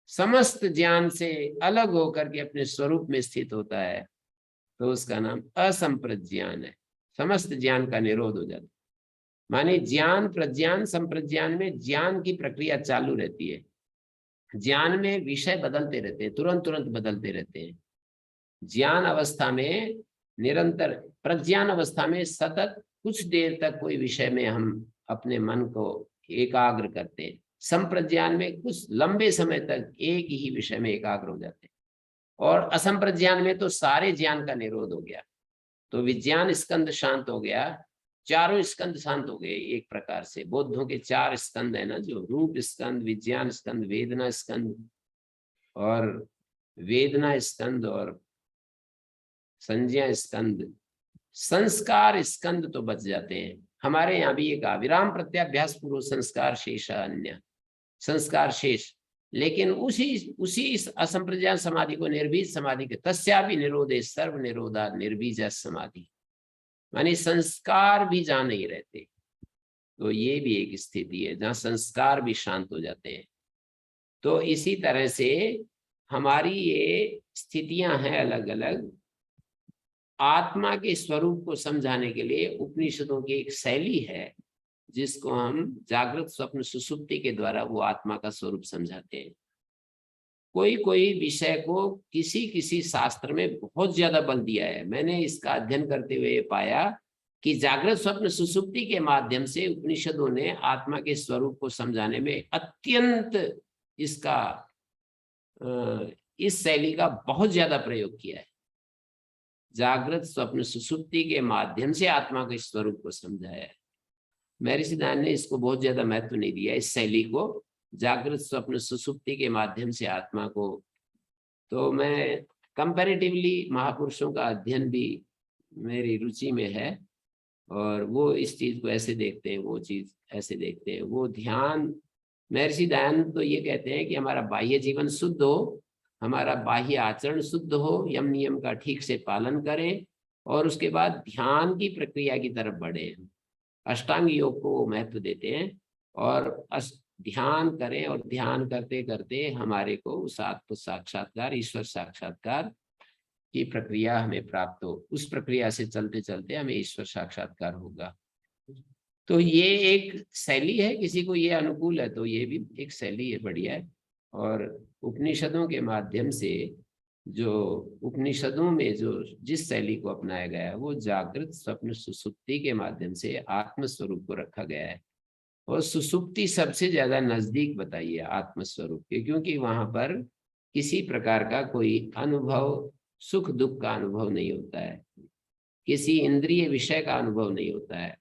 Speaker 1: समस्त ज्ञान से अलग होकर के अपने स्वरूप में स्थित होता है तो उसका नाम असंप्रज्ञान है। समस्त ज्ञान का निरोध हो जाता है, माने ज्ञान, प्रज्ञान, संप्रज्ञान में ज्ञान की प्रक्रिया चालू रहती है। ज्ञान में विषय बदलते रहते हैं, तुरंत तुरंत बदलते रहते हैं। ज्ञान अवस्था में निरंतर, प्रज्ञान अवस्था में सतत कुछ देर तक कोई विषय में हम अपने मन को एकाग्र करते हैं। संप्रज्ञान में कुछ लंबे समय तक एक ही विषय में एकाग्र हो जाते हैं, और असंप्रज्ञान में तो सारे ज्ञान का निरोध हो गया। तो विज्ञान स्कंद शांत हो गया, चारों स्कंद शांत हो गए। एक प्रकार से बौद्धों के चार स्कंद है ना, जो रूप स्कंद, विज्ञान स्कंद, वेदना स्कंद और वेदना स्कंद और संज्ञा स्कंद। संस्कार स्कंद तो बच जाते हैं। हमारे यहाँ भी एक विराम प्रत्याभ्यास पूर्व संस्कार शेष अन्य, संस्कार शेष, लेकिन उसी असंप्रज्ञान समाधि को निर्बीज समाधि के तस्या भी निरोधे सर्व निरोधा निर्बीज समाधि, माने संस्कार भी जहां नहीं रहते, तो ये भी एक स्थिति है जहां संस्कार भी शांत हो जाते हैं। तो इसी तरह से हमारी ये स्थितियां हैं अलग अलग। आत्मा के स्वरूप को समझाने के लिए उपनिषदों की एक शैली है जिसको हम जागृत स्वप्न सुषुप्ति के द्वारा वो आत्मा का स्वरूप समझाते हैं। कोई कोई विषय को किसी किसी शास्त्र में बहुत ज्यादा बल दिया है। मैंने इसका अध्ययन करते हुए पाया कि जागृत स्वप्न सुषुप्ति के माध्यम से उपनिषदों ने आत्मा के स्वरूप को समझाने में अत्यंत इस शैली का बहुत ज्यादा प्रयोग किया है। जागृत स्वप्न सुषुप्ति के माध्यम से आत्मा के स्वरूप को समझाया है। महर्षि दयानंद ने इसको बहुत ज्यादा महत्व नहीं दिया, इस शैली को, जागृत स्वप्न सुषुप्ति के माध्यम से आत्मा को। तो मैं कंपैरेटिवली महापुरुषों का अध्ययन भी मेरी रुचि में है, और वो इस चीज को ऐसे देखते हैं, वो चीज ऐसे देखते हैं। वो ध्यान, महर्षि दयानंद तो ये कहते हैं कि हमारा बाह्य जीवन शुद्ध हो, हमारा बाह्य आचरण शुद्ध हो, यम नियम का ठीक से पालन करें, और उसके बाद ध्यान की प्रक्रिया की तरफ बढ़े। अष्टांग योग को महत्व देते हैं, और ध्यान करें, और ध्यान करते करते हमारे को उस आत्म साक्षात्कार, ईश्वर साक्षात्कार की प्रक्रिया हमें प्राप्त हो। उस प्रक्रिया से चलते चलते हमें ईश्वर साक्षात्कार होगा। तो ये एक शैली है, किसी को ये अनुकूल है तो ये भी एक शैली है, बढ़िया है। और उपनिषदों के माध्यम से जो उपनिषदों में जो जिस शैली को अपनाया गया है वो जागृत स्वप्न सुसुप्ति के माध्यम से आत्म स्वरूप को रखा गया है। और सुसुप्ति सबसे ज्यादा नजदीक बताई है आत्म स्वरूप के, क्योंकि वहां पर किसी प्रकार का कोई अनुभव, सुख दुख का अनुभव नहीं होता है, किसी इंद्रिय विषय का अनुभव नहीं होता है,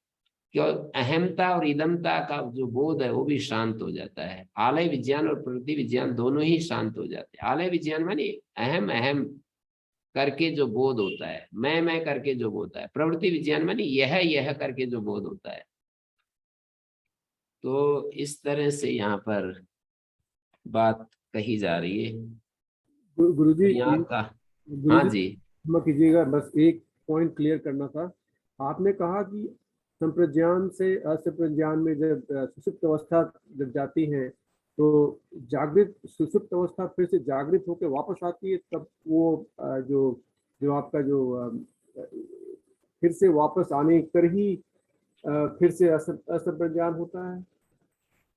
Speaker 1: क्यों अहमता और इदमता का जो बोध है वो भी शांत हो जाता है। आलय विज्ञान और प्रवृत्ति विज्ञान दोनों ही शांत हो जाते हैं। आलय विज्ञान माने अहम अहम करके जो बोध होता है, मैं करके जो बोध होता है। प्रवृत्ति विज्ञान माने यह करके जो बोध होता है। तो इस तरह से यहाँ पर बात कही जा रही है।
Speaker 5: गुरुजी,
Speaker 1: यहाँ का, हाँ
Speaker 5: गुरुजी
Speaker 1: जी,
Speaker 5: क्षमा कीजिएगा, बस एक पॉइंट क्लियर करना था। आपने कहा कि संप्रज्ञान से असंप्रज्ञान में जब सुषुप्त अवस्था जब जाती है तो जागृत सुषुप्त अवस्था फिर से जागृत होकर वापस आती है, तब वो जो आपका जो फिर से वापस आने कर ही फिर से असंप्रज्ञान होता है?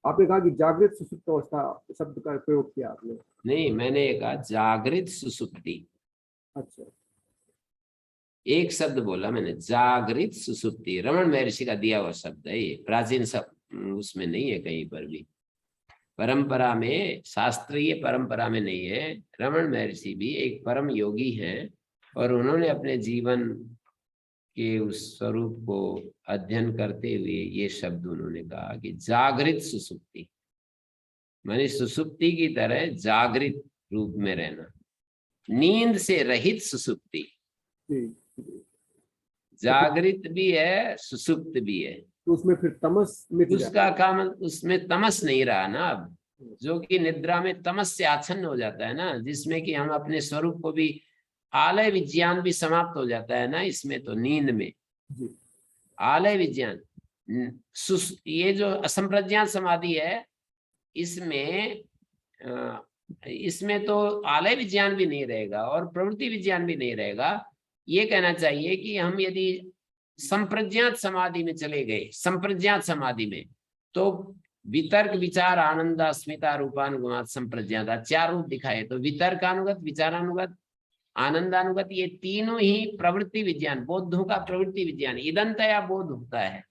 Speaker 5: आपने कहा कि जागृत सुषुप्त अवस्था शब्द का प्रयोग किया आपने।
Speaker 1: नहीं, मैंने कहा जागृत सुसुप्ति,
Speaker 5: अच्छा,
Speaker 1: एक शब्द बोला मैंने, जागृत सुसुप्ति। रमण महर्षि का दिया हुआ शब्द है ये, प्राचीन शब्द उसमें नहीं है कहीं पर भी, परंपरा में, शास्त्रीय परंपरा में नहीं है। रमण महर्षि भी एक परम योगी हैं और उन्होंने अपने जीवन के उस स्वरूप को अध्ययन करते हुए ये शब्द उन्होंने कहा कि जागृत सुसुप्ति, माने सुसुप्ति की तरह जागृत रूप में रहना, नींद से रहित सुसुप्ति।
Speaker 5: जी।
Speaker 1: जागृत भी है, सुसुप्त भी है,
Speaker 5: तो उसमें फिर तमस मिट जाता
Speaker 1: उसका काम, उसमें तमस नहीं रहा ना अब, जो कि निद्रा में तमस से आच्छन्न हो जाता है ना, जिसमें कि हम अपने स्वरूप को भी, आलय विज्ञान भी समाप्त हो जाता है ना इसमें, तो नींद में
Speaker 5: जी।
Speaker 1: आलय विज्ञान, ये जो असंप्रज्ञात समाधि है इसमें इसमें तो आलय विज्ञान भी नहीं रहेगा और प्रवृत्ति विज्ञान भी नहीं रहेगा। ये कहना चाहिए कि हम यदि संप्रज्ञात समाधि में चले गए, संप्रज्ञात समाधि में, तो वितर्क विचार आनंद अस्मिता रूपानुगत संप्रज्ञात, चार रूप दिखाए, तो वितर्कानुगत, विचारानुगत, आनंदानुगत, ये तीनों ही प्रवृत्ति विज्ञान, बोधों का प्रवृत्ति विज्ञान, इदंतया बोध होता है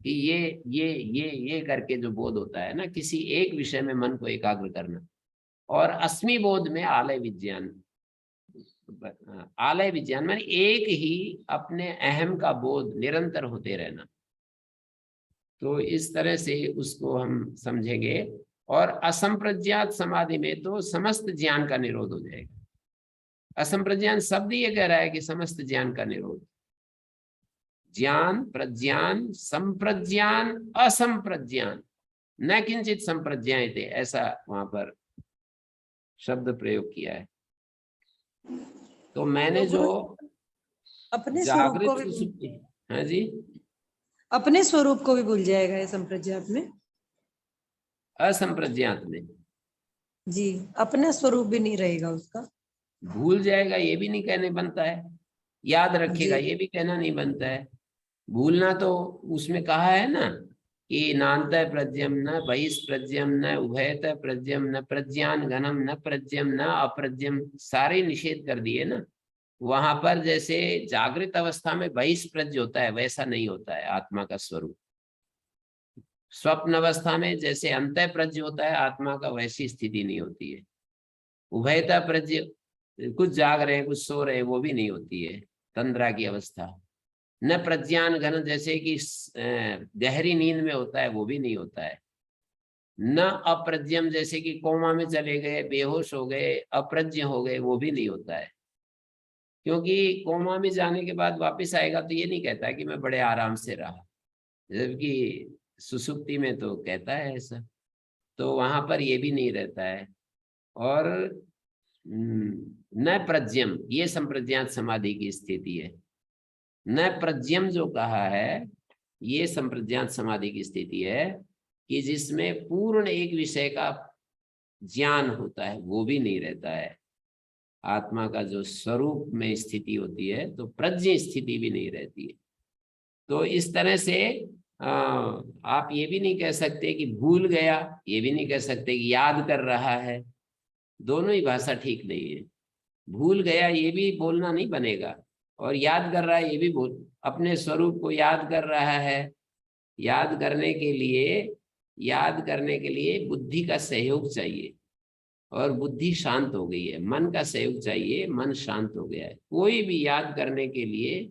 Speaker 1: कि ये करके जो बोध होता है ना, किसी एक विषय में मन को एकाग्र करना, और अस्मि बोध में आलय विज्ञान, आलय विज्ञान माने एक ही अपने अहम का बोध निरंतर होते रहना। तो इस तरह से उसको हम समझेंगे। और असंप्रज्ञात समाधि में तो समस्त ज्ञान का निरोध हो जाएगा। असंप्रज्ञान शब्द ये कह रहा है कि समस्त ज्ञान का निरोध, ज्ञान, प्रज्ञान, संप्रज्ञान, असंप्रज्ञान, न किंचित संप्रज्ञायते, ऐसा वहां पर शब्द प्रयोग किया है। तो मैंने जो
Speaker 2: अपने स्वरूप को भी,
Speaker 1: सुसुप्ति, हाँ जी,
Speaker 2: अपने स्वरूप को भी भूल जाएगा ये संप्रज्ञात में।
Speaker 1: असंप्रज्ञात में
Speaker 2: जी, अपना स्वरूप भी नहीं रहेगा उसका।
Speaker 1: भूल जाएगा ये भी नहीं कहने बनता है, याद रखेगा
Speaker 2: जी।
Speaker 1: ये भी कहना नहीं बनता है। भूलना तो उसमें कहा है ना कि नान्त प्रज्ञम न बहिष्प्रज्ञम न उभयत प्रज्ञम न प्रज्ञान घनम न प्रज्ञम न अप्रज्ञम, सारे निषेध कर दिए ना। वहां पर जैसे जागृत अवस्था में बहिष्प्रज्ञ होता है वैसा नहीं होता है आत्मा का स्वरूप। स्वप्न अवस्था में जैसे अंतः प्रज्ञ होता है आत्मा का, वैसी स्थिति नहीं होती है। उभयता प्रज्ञ, कुछ जाग रहे हैं कुछ सो रहे हैं, वो भी नहीं होती है तंद्रा की अवस्था। न प्रज्ञान घन, जैसे कि गहरी नींद में होता है, वो भी नहीं होता है। न अप्रज्ञम, जैसे कि कोमा में चले गए, बेहोश हो गए, अप्रज्ञ हो गए, वो भी नहीं होता है। क्योंकि कोमा में जाने के बाद वापस आएगा तो ये नहीं कहता कि मैं बड़े आराम से रहा, जबकि सुसुप्ति में तो कहता है ऐसा। तो वहां पर ये भी नहीं रहता है। और न प्रज्ञम, ये संप्रज्ञात समाधि की स्थिति है। न प्रज्ञम जो कहा है ये संप्रज्ञात समाधि की स्थिति है कि जिसमें पूर्ण एक विषय का ज्ञान होता है, वो भी नहीं रहता है। आत्मा का जो स्वरूप में स्थिति होती है तो प्रज्ञ स्थिति भी नहीं रहती है। तो इस तरह से आप ये भी नहीं कह सकते कि भूल गया, ये भी नहीं कह सकते कि याद कर रहा है, दोनों ही भाषा ठीक नहीं है। भूल गया ये भी बोलना नहीं बनेगा, और याद कर रहा है ये भी बोल, अपने स्वरूप को याद कर रहा है। याद करने के लिए बुद्धि का सहयोग चाहिए, और बुद्धि शांत हो गई है। मन का सहयोग चाहिए, मन शांत हो गया है। कोई भी याद करने के लिए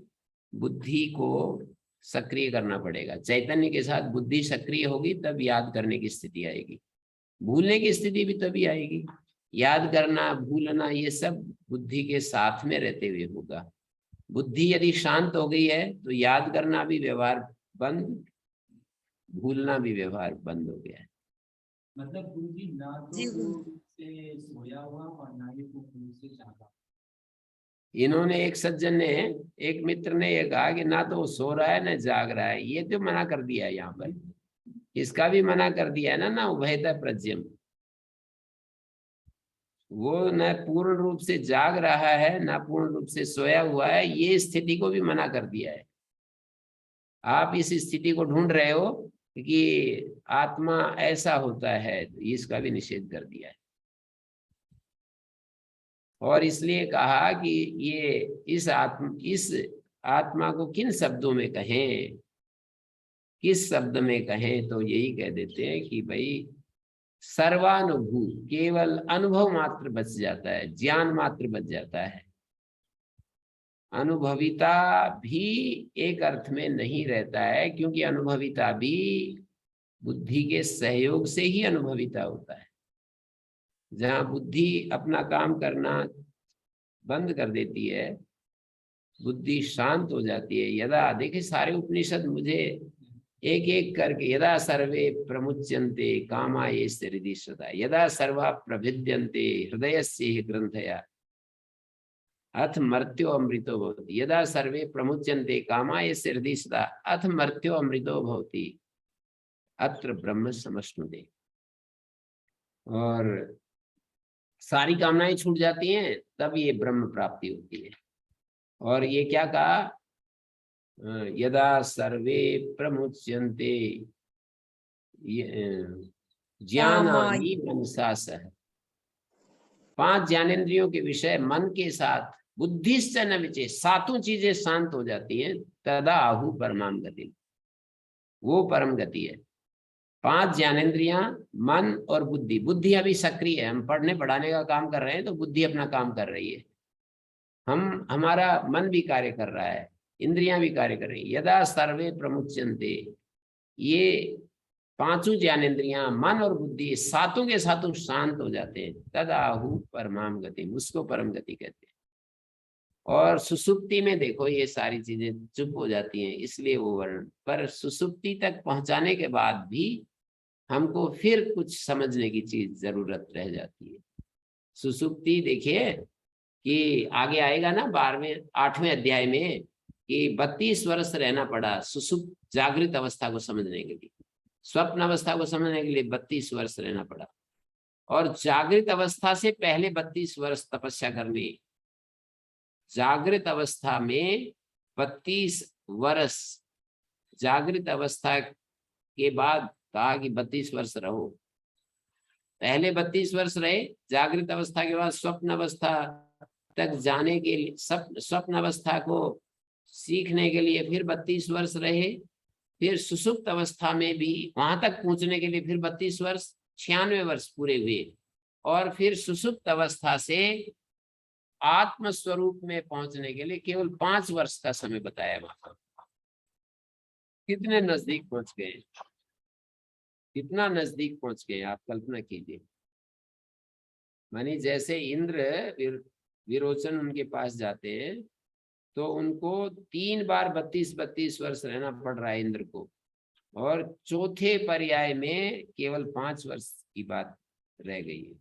Speaker 1: बुद्धि को सक्रिय करना पड़ेगा। चैतन्य के साथ बुद्धि सक्रिय होगी तब याद करने की स्थिति आएगी, भूलने की स्थिति भी तभी आएगी। याद करना, भूलना, ये सब बुद्धि के साथ में रहते हुए होगा। बुद्धि यदि शांत हो गई है तो याद करना भी व्यवहार बंद, भूलना भी व्यवहार बंद हो गया है।
Speaker 6: मतलब गुरुजी ना तो
Speaker 2: जी।
Speaker 6: से सोया हुआ और ना ही भूल से जागा।
Speaker 1: इन्होंने, एक सज्जन ने, एक मित्र ने ये कहा कि ना तो वो सो रहा है ना जाग रहा है। ये तो मना कर दिया है यहाँ पर, इसका भी मना कर दिया है ना उभयता प्रज्ञम। वो न पूर्ण रूप से जाग रहा है ना पूर्ण रूप से सोया हुआ है, ये स्थिति को भी मना कर दिया है। आप इस स्थिति को ढूंढ रहे हो कि आत्मा ऐसा होता है, तो इसका भी निषेध कर दिया है। और इसलिए कहा कि ये इस आत्मा को किन शब्दों में कहें, किस शब्द में कहें, तो यही कह देते हैं कि भाई सर्वानुभूत, केवल अनुभव मात्र बच जाता है, ज्ञान मात्र बच जाता है। अनुभविता भी एक अर्थ में नहीं रहता है, क्योंकि अनुभविता भी बुद्धि के सहयोग से ही अनुभविता होता है। जहां बुद्धि अपना काम करना बंद कर देती है, बुद्धि शांत हो जाती है। यदा, देखिए सारे उपनिषद मुझे एक एक करके, यदा सर्वे प्रमुच्यन्ते कामा ये हृदि सदा, यदा सर्वा प्रभिद्यन्ते हृदयस्य हि ग्रंथया अथ मर्त्यो अमृतो भवति, यदा सर्वे प्रमुच्यन्ते कामा ये हृदि सदा अथ मर्त्यो अमृतो भवति अत्र ब्रह्म समश्नुते। और सारी कामनाएं छूट जाती हैं, तब ये ब्रह्म प्राप्ति होती है। और ये क्या कहा, यदा सर्वे प्रमुच्यन्ते ज्ञानानि मनसा सह, 5 ज्ञानेंद्रियों के विषय मन के साथ बुद्धिश्च न विचेत, 7 चीजें शांत हो जाती हैं, तदा आहु परमाम गति, वो परम गति है। 5 ज्ञानेंद्रियां, मन और बुद्धि। बुद्धि अभी सक्रिय है, हम पढ़ने पढ़ाने का काम कर रहे हैं तो बुद्धि अपना काम कर रही है, हमारा मन भी कार्य कर रहा है, इंद्रियां भी कार्य कर रही है। यदा सर्वे प्रमुच्यन्ते, ये 5 ज्ञानेंद्रियां, मन और बुद्धि, 7 के 7 शांत हो जाते हैं, तदा आहु परमाम गति, उसको परम गति कहते हैं। और सुसुप्ति में देखो ये सारी चीजें चुप हो जाती हैं, इसलिए वो वर्ण। पर सुसुप्ति तक पहुंचाने के बाद भी हमको फिर कुछ समझने की चीज जरूरत रह जाती है। सुसुप्ति देखिए कि आगे आएगा ना 12वें 8वें अध्याय में, कि 32 वर्ष रहना पड़ा सुसुप्त जागृत अवस्था को समझने के लिए, स्वप्न अवस्था को समझने के लिए 32 वर्ष रहना पड़ा। और जागृत अवस्था से पहले 32 वर्ष तपस्या करनी, जागृत अवस्था में 32 वर्ष, जागृत अवस्था के बाद कहा कि 32 वर्ष रहो। पहले 32 वर्ष रहे, जागृत अवस्था के बाद स्वप्न अवस्था तक जाने के लिए, स्वप्न अवस्था को सीखने के लिए फिर 32 वर्ष रहे, फिर सुसुप्त अवस्था में भी वहां तक पहुंचने के लिए फिर 32 वर्ष, 96 वर्ष पूरे हुए। और फिर सुसुप्त अवस्था से आत्म स्वरूप में पहुंचने के लिए केवल 5 वर्ष का समय बताया वहां पर। कितने नजदीक पहुंच गए, कितना नजदीक पहुंच गए, आप कल्पना कीजिए। मानी जैसे इंद्र विरोचन उनके पास जाते हैं तो उनको 3 बार 32 वर्ष रहना पड़ रहा है इंद्र को, और चौथे पर्याय में केवल 5 वर्ष की बात रह गई है।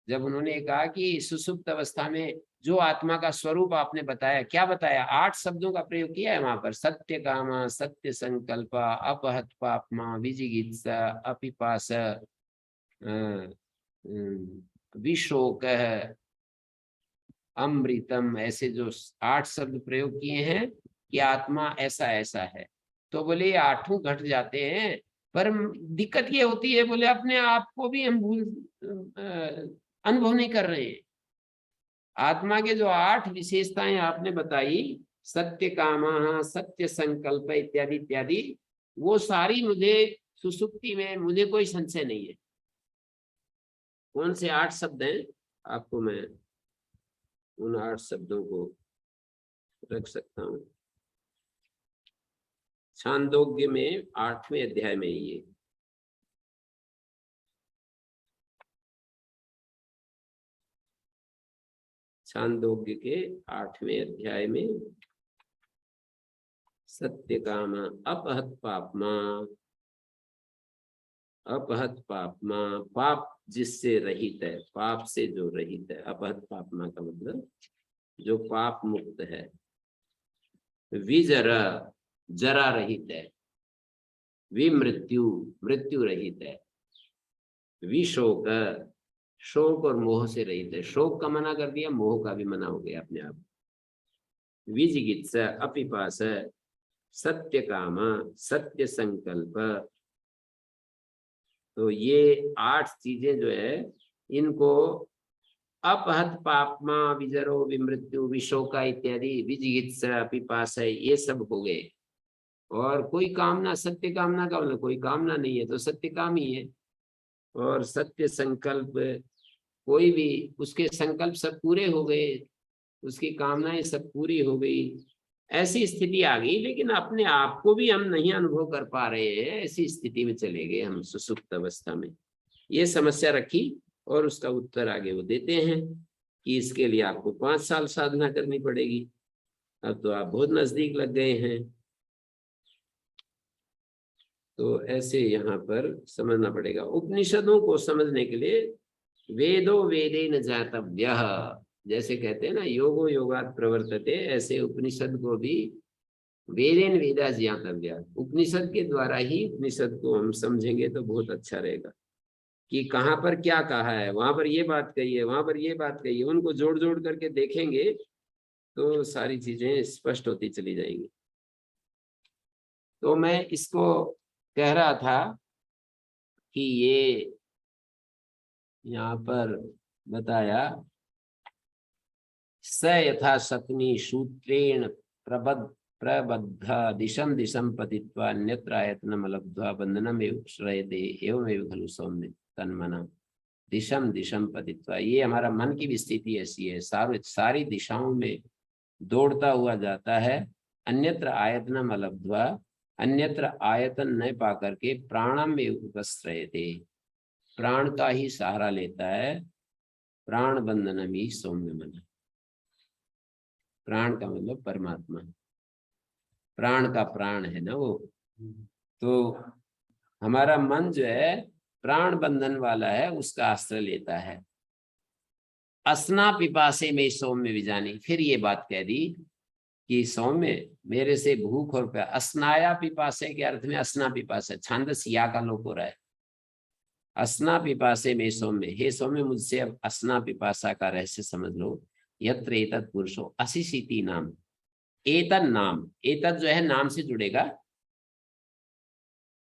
Speaker 1: जब उन्होंने कहा कि सुसुप्त अवस्था में जो आत्मा का स्वरूप आपने बताया, क्या बताया, 8 शब्दों का प्रयोग किया है वहां पर, सत्य कामा, सत्य संकल्प, अपहत पापमा, विजिगित्सा, अपिपास, विशोक, अमृतम, ऐसे जो 8 शब्द प्रयोग किए हैं कि आत्मा ऐसा ऐसा है। तो बोले ये 8 घट जाते हैं, पर दिक्कत ये होती है, बोले अपने आप को भी हम अनुभव नहीं कर रहे हैं। आत्मा के जो 8 विशेषताएं आपने बताई, सत्य कामा, सत्य संकल्प इत्यादि इत्यादि, वो सारी मुझे सुसुप्ति में, मुझे कोई संशय नहीं है। कौन से 8 शब्द हैं, आपको मैं उन 8 शब्दों को रख सकता हूं। छांदोग्य में 8वें अध्याय में ये छांदोग्य के 8वें अध्याय में सत्य काम अपहत पापमा, अपहत पापमा, पाप जिससे रहित है, पाप से जो रहित है। अपहत पापमा का मतलब जो पाप मुक्त है। विजरा, जरा रहित है। विमृत्यु, मृत्यु रहित है। विशोक, शोक और मोह से रहित है। शोक का मना कर दिया, मोह का भी मना हो गया अपने आप। विजिगित्सा, अपिपास, सत्य कामा, सत्य संकल्प। तो ये 8 चीजें जो है इनको अपहत पापमा विजरो विमृत्यु विशोका इत्यादि विजिगित्सा पिपासा ये सब हो गए। और कोई कामना, सत्य कामना का मतलब कोई कामना नहीं है तो सत्य काम ही है। और सत्य संकल्प, कोई भी उसके संकल्प सब पूरे हो गए, उसकी कामनाएं सब पूरी हो गई, ऐसी स्थिति आ गई। लेकिन अपने आप को भी हम नहीं अनुभव कर पा रहे हैं, ऐसी स्थिति में चले गए हम सुसुप्त अवस्था में। ये समस्या रखी और उसका उत्तर आगे वो देते हैं कि इसके लिए आपको 5 साल साधना करनी पड़ेगी। अब तो आप बहुत नजदीक लग गए हैं। तो ऐसे यहाँ पर समझना पड़ेगा। उपनिषदों को समझने के लिए वेदो वेदेन जातव्यः, जैसे कहते हैं ना योगो योगात् प्रवर्तते, ऐसे उपनिषद को भी वेदेन वेदा ज्ञातव्य, उपनिषद के द्वारा ही उपनिषद को हम समझेंगे तो बहुत अच्छा रहेगा कि कहाँ पर क्या कहा है, वहां पर ये बात कही है, वहां पर ये बात कही है, उनको जोड़ जोड़ करके देखेंगे तो सारी चीजें स्पष्ट होती चली जाएंगी। तो मैं इसको कह रहा था कि ये यहाँ पर बताया स यथा शक्नि सूत्रेण प्रबद्ध दिशम दिशम पतित्वा अन्यत्र आयतनम लब्ध्वा बंधनमेव श्रयते एवमेव खलु सौम्य तन्मना दिशम दिशम पतित्वा। ये हमारा मन की भी स्थिति ऐसी है, सारी दिशाओं में दौड़ता हुआ जाता है। अन्यत्र आयतनम लब्ध्वा, अन्यत्र आयतन न पा करके प्राणम में उपस्त्रयते, प्राण का ही सहारा लेता है। प्राण बंधनम ही सौम्य मन, प्राण का मतलब परमात्मा, प्राण का प्राण है ना वो। तो हमारा मन जो है प्राण बंधन वाला है, उसका आश्रय लेता है। असना पिपासे में सौम्य विजानी, फिर ये बात कह दी कि सौम्य मेरे से भूख और प्यास। असनाया पिपासे के अर्थ में असना पिपासे, छांदस या का लोप हो रहा है। असना पिपासे में सौम्य, हे सौम्य मुझसे अब असना पिपासा का रहस्य समझ लो। यत्र एतत् पुरुषो असिशीति नाम, एतत् नाम, एतत् जो है नाम से जुड़ेगा,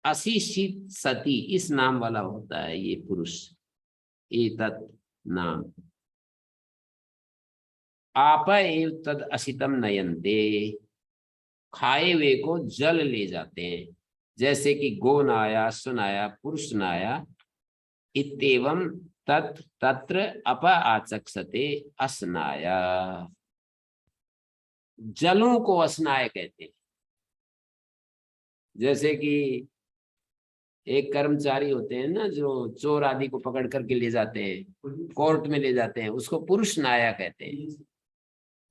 Speaker 1: असिशीत सती इस नाम वाला होता है ये पुरुष, एतत् नाम। आप एव तद असितम नयन्ते, खाए हुए को जल ले जाते हैं। जैसे कि गो नाया, सुनाया, पुरुष नाया, इत्येवं तत् तत्र अप आचक्षते असनाया। जलों को असनाय कहते हैं। जैसे कि एक कर्मचारी होते हैं ना जो चोर आदि को पकड़ करके ले जाते हैं, कोर्ट में ले जाते हैं, उसको पुरुष नाया कहते हैं।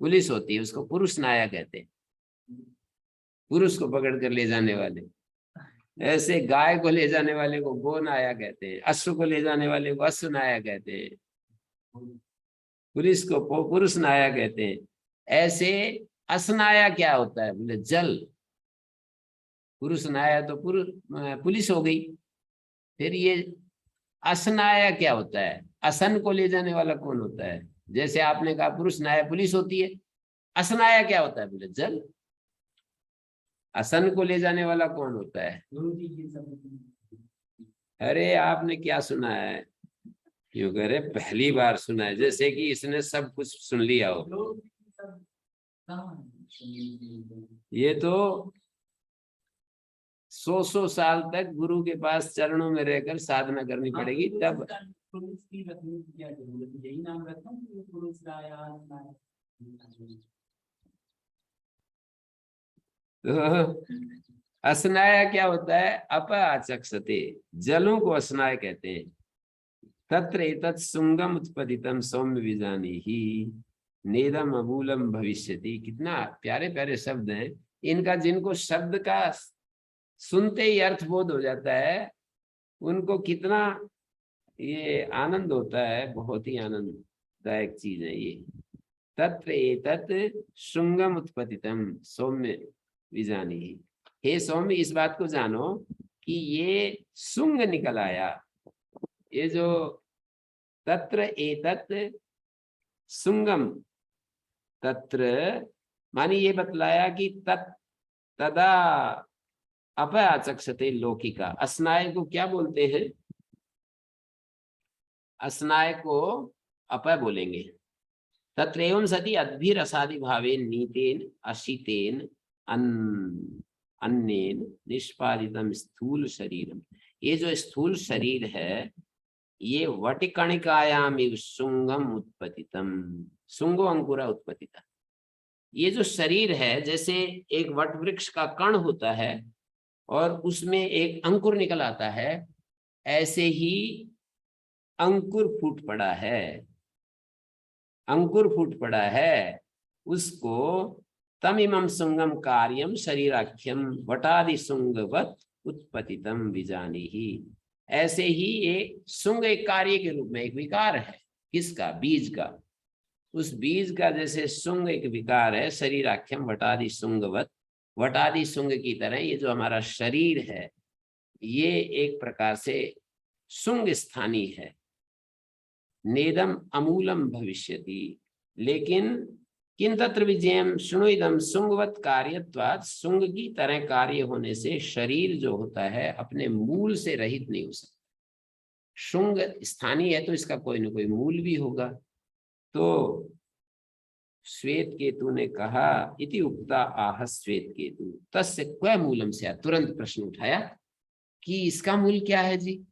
Speaker 1: पुलिस होती है उसको पुरुष नाया कहते हैं, पुरुष को पकड़ कर ले जाने वाले। ऐसे गाय को ले जाने वाले को गो नाया कहते हैं, अश्व को ले जाने वाले को अश्व नाया कहते हैं, पुलिस को पुरुष नाया कहते हैं। ऐसे असनाया क्या होता है बोले जल, पुरुष नाया तो पुलिस हो गई। फिर ये असनाया क्या होता है, असन को ले जाने वाला कौन होता है? जैसे आपने कहा पुरुष नाया पुलिस होती है, असनाया क्या होता है बोले जल। असन को ले जाने वाला कौन होता है? अरे आपने क्या सुना है? क्यों कह रहे पहली बार सुना है, जैसे कि इसने सब कुछ सुन लिया हो। ये तो 100 साल तक गुरु के पास चरणों में रहकर साधना करनी पड़ेगी तब।
Speaker 6: यही नाम रखता हूँ पुरुष
Speaker 1: असनाया क्या होता है? अप आचक्षते, जलों को असनाय कहते हैं। तत्र एतत् सुंगम उत्पदितम सौम्य विजानी ही नेदम अबूलम भविष्यति। कितना प्यारे प्यारे शब्द हैं इनका, जिनको शब्द का सुनते ही अर्थबोध हो जाता है उनको कितना ये आनंद होता है, बहुत ही आनंददायक चीज है ये। तत्र एतत् शुंगम उत्पतितम सौम्य विजानी, हे सौम्य इस बात को जानो कि ये शुंग निकल आया। ये जो तत्र एतत् शुंगम, तत्र मानी ये बतलाया कि तत् तदा अप आचक्षते लौकिका। अस्नाय को क्या बोलते हैं? अस्नाय को अप बोलेंगे। तत्र एवं सति अद्भिर असादि भावे नीतेन अशितेन अन्नेन निष्पादितम स्थूल शरीरम। ये जो स्थूल शरीर है ये वटिकणिकायाम इव शुंगम उत्पतितम, शुंगो अंकुरा उत्पतिता। ये जो शरीर है जैसे एक वट वृक्ष का कण होता है और उसमें एक अंकुर निकल आता है, ऐसे ही अंकुर फूट पड़ा है, अंकुर फूट पड़ा है। उसको तमिमं शुंगम कार्यम शरीराख्यम वटादि शुंगवत उत्पतितम विजानीहि। ऐसे ही ये शुंग एक कार्य के रूप में एक विकार है। किसका? बीज का। उस बीज का जैसे शुंग एक विकार है, शरीराख्यम वटादि शुंगवत, वटादि शुंग की तरह ये जो हमारा शरीर है ये एक प्रकार से शुंग स्थानी है। नेदम अमूलम भविष्यति, लेकिन किन तत्र विजयम शृणुइदम शुंगवत कार्यत्वात्, शुंग की तरह कार्य होने से शरीर जो होता है अपने मूल से रहित नहीं हो सकता। शुंग स्थानीय है तो इसका कोई ना कोई मूल भी होगा। तो श्वेत केतु ने कहा इति उक्ता आह श्वेत केतु तस्य क्व मूलम से, तुरंत प्रश्न उठाया कि इसका मूल क्या है जी?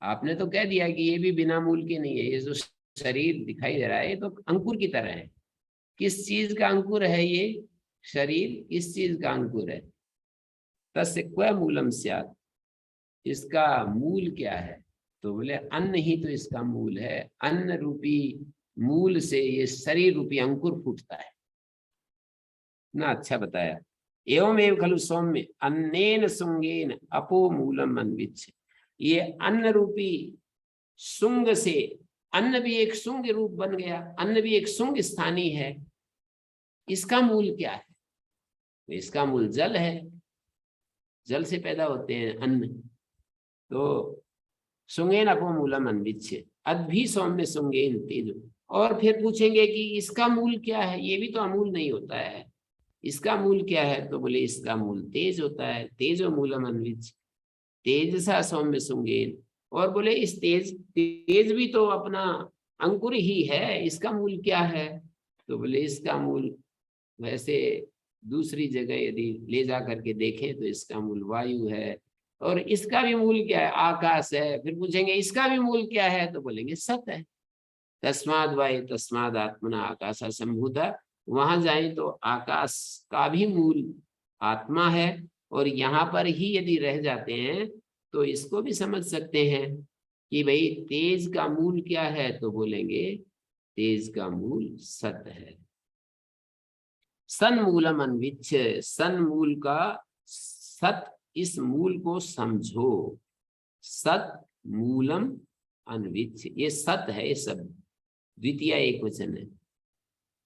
Speaker 1: आपने तो कह दिया कि ये भी बिना मूल के नहीं है, ये जो शरीर दिखाई दे रहा है ये तो अंकुर की तरह है। किस चीज का अंकुर है ये शरीर? किस चीज का अंकुर है? तस्य क्व मूलम स्यात्, इसका मूल क्या है? तो बोले अन्न ही तो इसका मूल है। अन्न रूपी मूल से ये शरीर रूपी अंकुर फूटता है ना। अच्छा बताया। एवमेव खलु सौम्य अन्नेन शुंगेन अपो मूलम अन्विच्छ। ये अन्न रूपी शुंग से, अन्न भी एक शुंग रूप बन गया, अन्न भी एक शुंग स्थानीय है। इसका मूल क्या है? इसका मूल जल है, जल से पैदा होते हैं अन्न। तो शुंगेन अपो मूलम अन्विच्छ अद्भि सौम्य शुंगेन तेज। और फिर पूछेंगे कि इसका मूल क्या है? ये भी तो अमूल नहीं होता है, इसका मूल क्या है? तो बोले इसका मूल तेज होता है। तेजो मूलम अन्विच्छ तेजसा सौम्य शुंगेन। और बोले इस तेज भी तो अपना अंकुर ही है, इसका मूल क्या है? तो बोले इसका मूल वैसे दूसरी जगह यदि ले जा करके देखें तो इसका मूल वायु है। और इसका भी मूल क्या है? आकाश है। फिर पूछेंगे इसका भी मूल क्या है? तो बोलेंगे सत है। तस्माद वायु तस्माद आत्मना आकाशा संभूता। वहां जाए तो आकाश का भी मूल आत्मा है। और यहाँ पर ही यदि रह जाते हैं तो इसको भी समझ सकते हैं कि भाई तेज का मूल क्या है? तो बोलेंगे तेज का मूल सत है। सन मूलम अन्विच्छ, सन मूल का सत, इस मूल को समझो। सत मूलम अन्विच्छ, ये सत है, ये सब द्वितीय एक वचन है।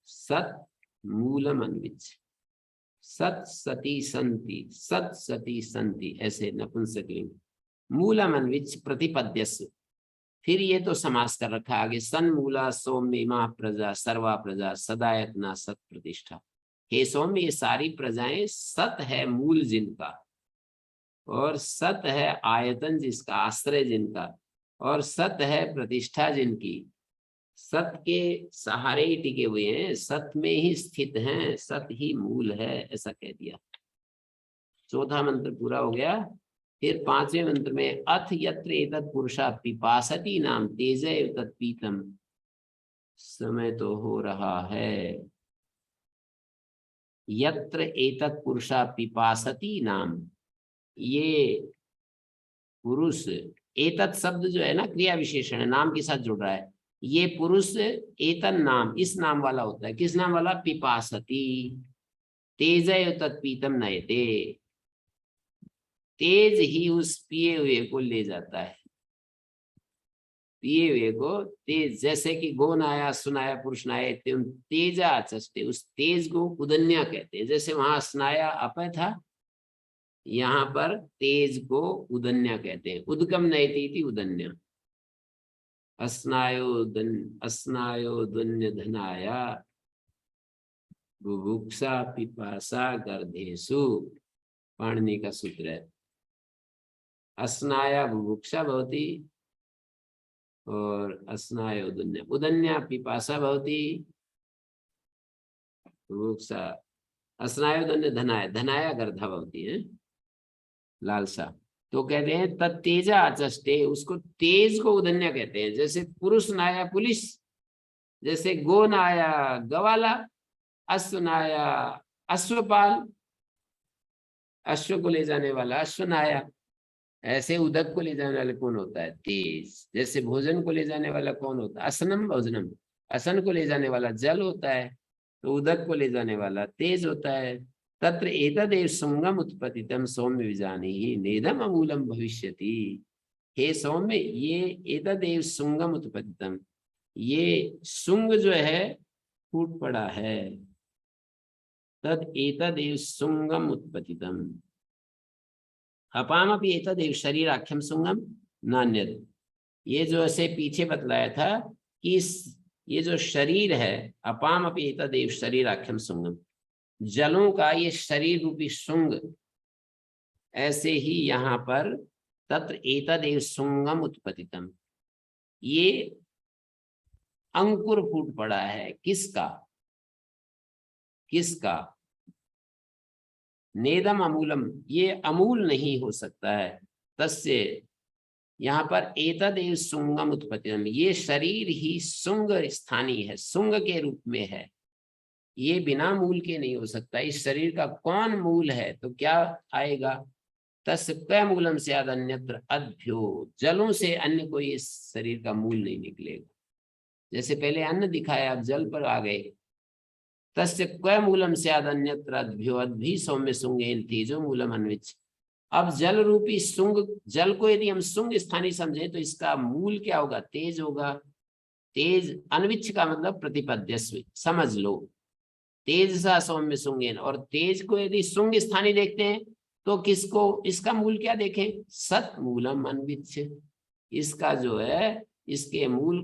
Speaker 1: सत मूलम अन्विच्छ, सत सती संति, सत सती संति, ऐसे नपुंसकलिंग। मूलम अन्विच्छ प्रतिपद्यस्व। फिर ये तो समास कर रखा आगे। सन मूला सौम्य इमा प्रजा सर्वा प्रजा सदायतना सत प्रतिष्ठा। हे सौम्य ये सारी प्रजाएं सत है मूल जिनका, और सत है आयतन जिसका, आश्रय जिनका, और सत है प्रतिष्ठा जिनकी। सत के सहारे ही टिके हुए हैं, सत में ही स्थित हैं, सत ही मूल है, ऐसा कह दिया। चौथा मंत्र पूरा हो गया। फिर पांचवें मंत्र में अथ यत्र एतत् पुरुषा पिपासति नाम तेजय तत्पीतम। समय तो हो रहा है। यत्र एतत् पुरुषा पिपासति नाम, ये पुरुष, एतत् शब्द जो है ना क्रिया विशेषण है, नाम के साथ जुड़ रहा है। ये पुरुष एतन नाम, इस नाम वाला होता है। किस नाम वाला? पिपासति। तेजय तत्पीतम नयते, तेज ही उस पिए हुए को ले जाता है। पिए हुए को तेज, जैसे कि गौन आया सुनाया पुरुष नाया तेजा चष्टे, उस तेज को उदन्या कहते हैं। जैसे वहां स्नाया अपय था, यहाँ पर तेज को उदन्या कहते हैं। उदकम नयती उदन्या। अस्नायो दुन्य धनाया बुभुक्षा पिपासा गर्धेषु, पाणिनि का सूत्र है। अस्नाया बुभुक्षा भवति और अस्नाय उदन्या, उदन्या पिपासा भवति, बुभुक्षा अस्नाय उदन्य धनाय, धनाया गर्धा भवति है लालसा। तो कहते हैं तत्तेजा आचष्टे, उसको तेज को उदन्या कहते हैं। जैसे पुरुष नाया पुलिस, जैसे गो नाया गवाला, अश्व नाया अश्वपाल, अश्व को ले जाने वाला अश्वनाया। ऐसे उदक को ले जाने वाला कौन होता है? तेज। जैसे भोजन को ले जाने वाला कौन होता है? असनम भोजनम, असन को ले जाने वाला जल होता है, तो उदक को ले जाने वाला तेज होता है। तत्र एतदेव शुंगम उत्पतितम सौम्य विजानीहि नेदम अमूलम भविष्यति। हे सौम्य, ये एतदेव शुंगम उत्पतितम, ये शुंग जो है फूट पड़ा है। तद एतदेव शुंगम उत्पतितम अपामपि एतदेव शरीराख्यम शुंगम नान्यत्। ये जो ऐसे पीछे बतलाया था कि ये जो शरीर है, अपामपि एतदेव शरीराख्यम शुंगम, जलों का ये शरीर रूपी शुंग, ऐसे ही यहाँ पर तत्र एतदेव शुंगम उत्पतितम, ये अंकुर फूट पड़ा है। किसका? किसका? नेदम अमूलम, ये अमूल नहीं हो सकता है। तस्य, यहाँ पर एतदेव शुंगम उत्पतितम, ये शरीर ही शुंग स्थानीय है, शुंग के रूप में है, ये बिना मूल के नहीं हो सकता। इस शरीर का कौन मूल है? तो क्या आएगा? तस्य कै मूलम स्याद अन्यत्र अद्भ्यो, जलों से अन्य कोई इस शरीर का मूल नहीं निकलेगा। जैसे पहले अन्न दिखाया, अब जल पर आ गए। तस्य कै मूलम स्याद अन्यत्र अद्भ्यो अद्भि सौम्य शुंगेन तेजो मूलम अन्विच्छ। अब जल रूपी शुंग, जल को यदि हम शुंग स्थानीय समझे तो इसका मूल क्या होगा? तेज होगा। तेज, अन्विच्छ का मतलब प्रतिपद्यस्व, समझ लो। तेज सा सौम्य शुंगेन, और तेज को यदि शुंग स्थानीय देखते हैं तो किसको, इसका मूल क्या देखें? सत मूलम अन्विच्छ। इसका जो है, इसके मूल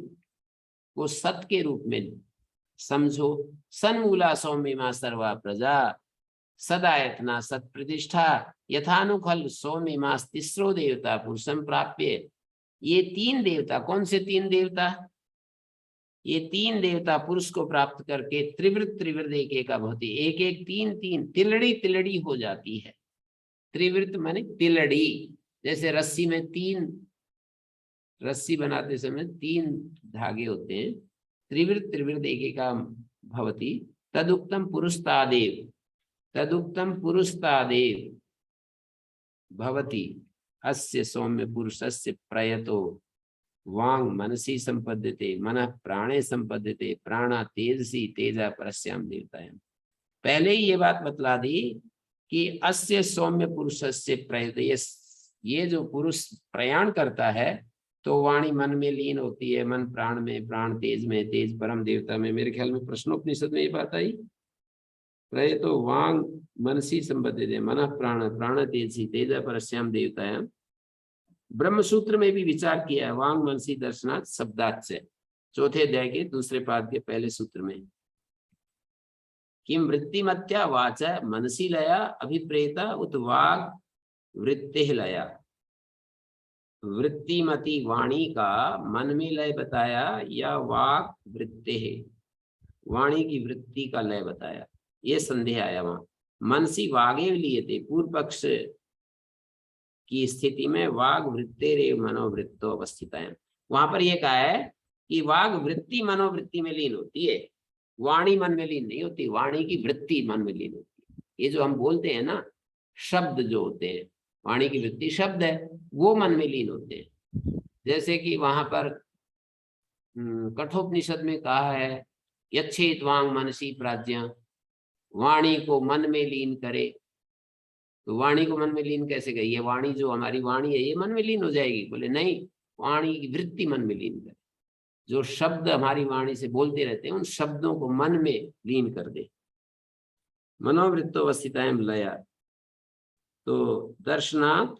Speaker 1: को सत के रूप में समझो। सन्मूला सौम्यमा सर्वा प्रजा सदायतना सत प्रतिष्ठा यथानुखल सौम्यमा तिस्रो देवता पुरुषम प्राप्य। ये तीन देवता, कौन से तीन देवता? ये तीन देवता पुरुष को प्राप्त करके त्रिवृत त्रिवृत एक एक भवति, एक एक तीन तीन, तिलड़ी तिलड़ी हो जाती है। त्रिवृत माने तिलड़ी, जैसे रस्सी में तीन, रस्सी बनाते समय तीन धागे होते हैं। त्रिवृत त्रिवृत एक एक भवति। तदुक्तम पुरुषतादेव, तदुक्तम पुरुषतादेव भवति अस्य सौम्य पुरुषस्य प्रयतो वांग मनसी संपद्यते मनः प्राणे संपद्यते प्राणा तेजसी तेजा परस्याम देवतायाम। पहले ही ये बात बतला दी कि अस्य सौम्य पुरुषस्य प्रयत, ये जो पुरुष प्रयाण करता है तो वाणी मन में लीन होती है, मन प्राण में, प्राण तेज में, तेज परम देवता में। मेरे ख्याल में प्रश्नोपनिषद में ये बात आई। प्रयतो वांग मनसी संपद्यते मनः प्राण प्राण तेजसी तेजा परस्याम देवतायाम। ब्रह्म सूत्र में भी विचार किया है वांग मनसी दर्शनाथ शब्दात से, चौथे अध्याय के दूसरे पाद के पहले सूत्र में। किम वृत्तिमत्या वाचा मनसी लया अभिप्रेता उत वाग वृत्ति लया। वृत्तिमती वाणी का मन में लय बताया या वाक वृत्ति है, वाणी की वृत्ति का लय बताया। ये संदेह आया वहां। मनसी वागे लिए थे, पूर्व पक्ष की स्थिति में वाग वृत्तेरेव मनोवृत्तो अवस्थित है। वहां पर यह कहा है कि वाग वृत्ति मनोवृत्ति में लीन होती है, वाणी मन में लीन नहीं होती, वाणी की वृत्ति मन में लीन होती है। ये जो हम बोलते हैं ना, शब्द जो होते हैं, वाणी की वृत्ति शब्द है, वो मन में लीन होते हैं। जैसे कि वहां पर कठोपनिषद में कहा है यच्छेत वांग मनसी प्राज्ञा, वाणी को मन में लीन करे। तो वाणी को मन में लीन कैसे करे? ये वाणी जो हमारी वाणी है ये मन में लीन हो जाएगी? बोले नहीं, वाणी की वृत्ति मन में लीन करे। जो शब्द हमारी वाणी से बोलते रहते हैं उन शब्दों को मन में लीन कर दे। मनोवृत्तो अवस्थितायाम लया। तो दर्शनात्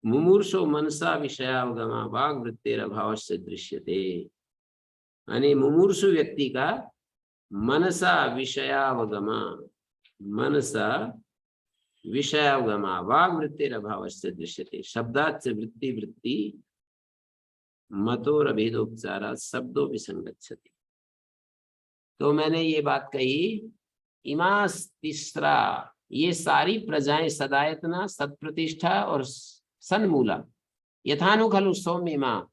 Speaker 1: मुमूर्षो मनसा विषयावगमा वाग वृत्तेर अभावस्य दृश्यते। यानी मुमूर्षु व्यक्ति का मनसा विषयावगमा, मनसा विषयावगमा वाग वृत्तिरभावस्य दृश्यते, शब्दात् से वृत्ति वृत्ति मतोर अभेदोपचारा शब्दों भी संगच्छति। तो मैंने ये बात कही, इमास तीसरा, ये सारी प्रजाएं सदायतना, सत्प्रतिष्ठा और सन्मूला, यथानु खलु सौम्यमा,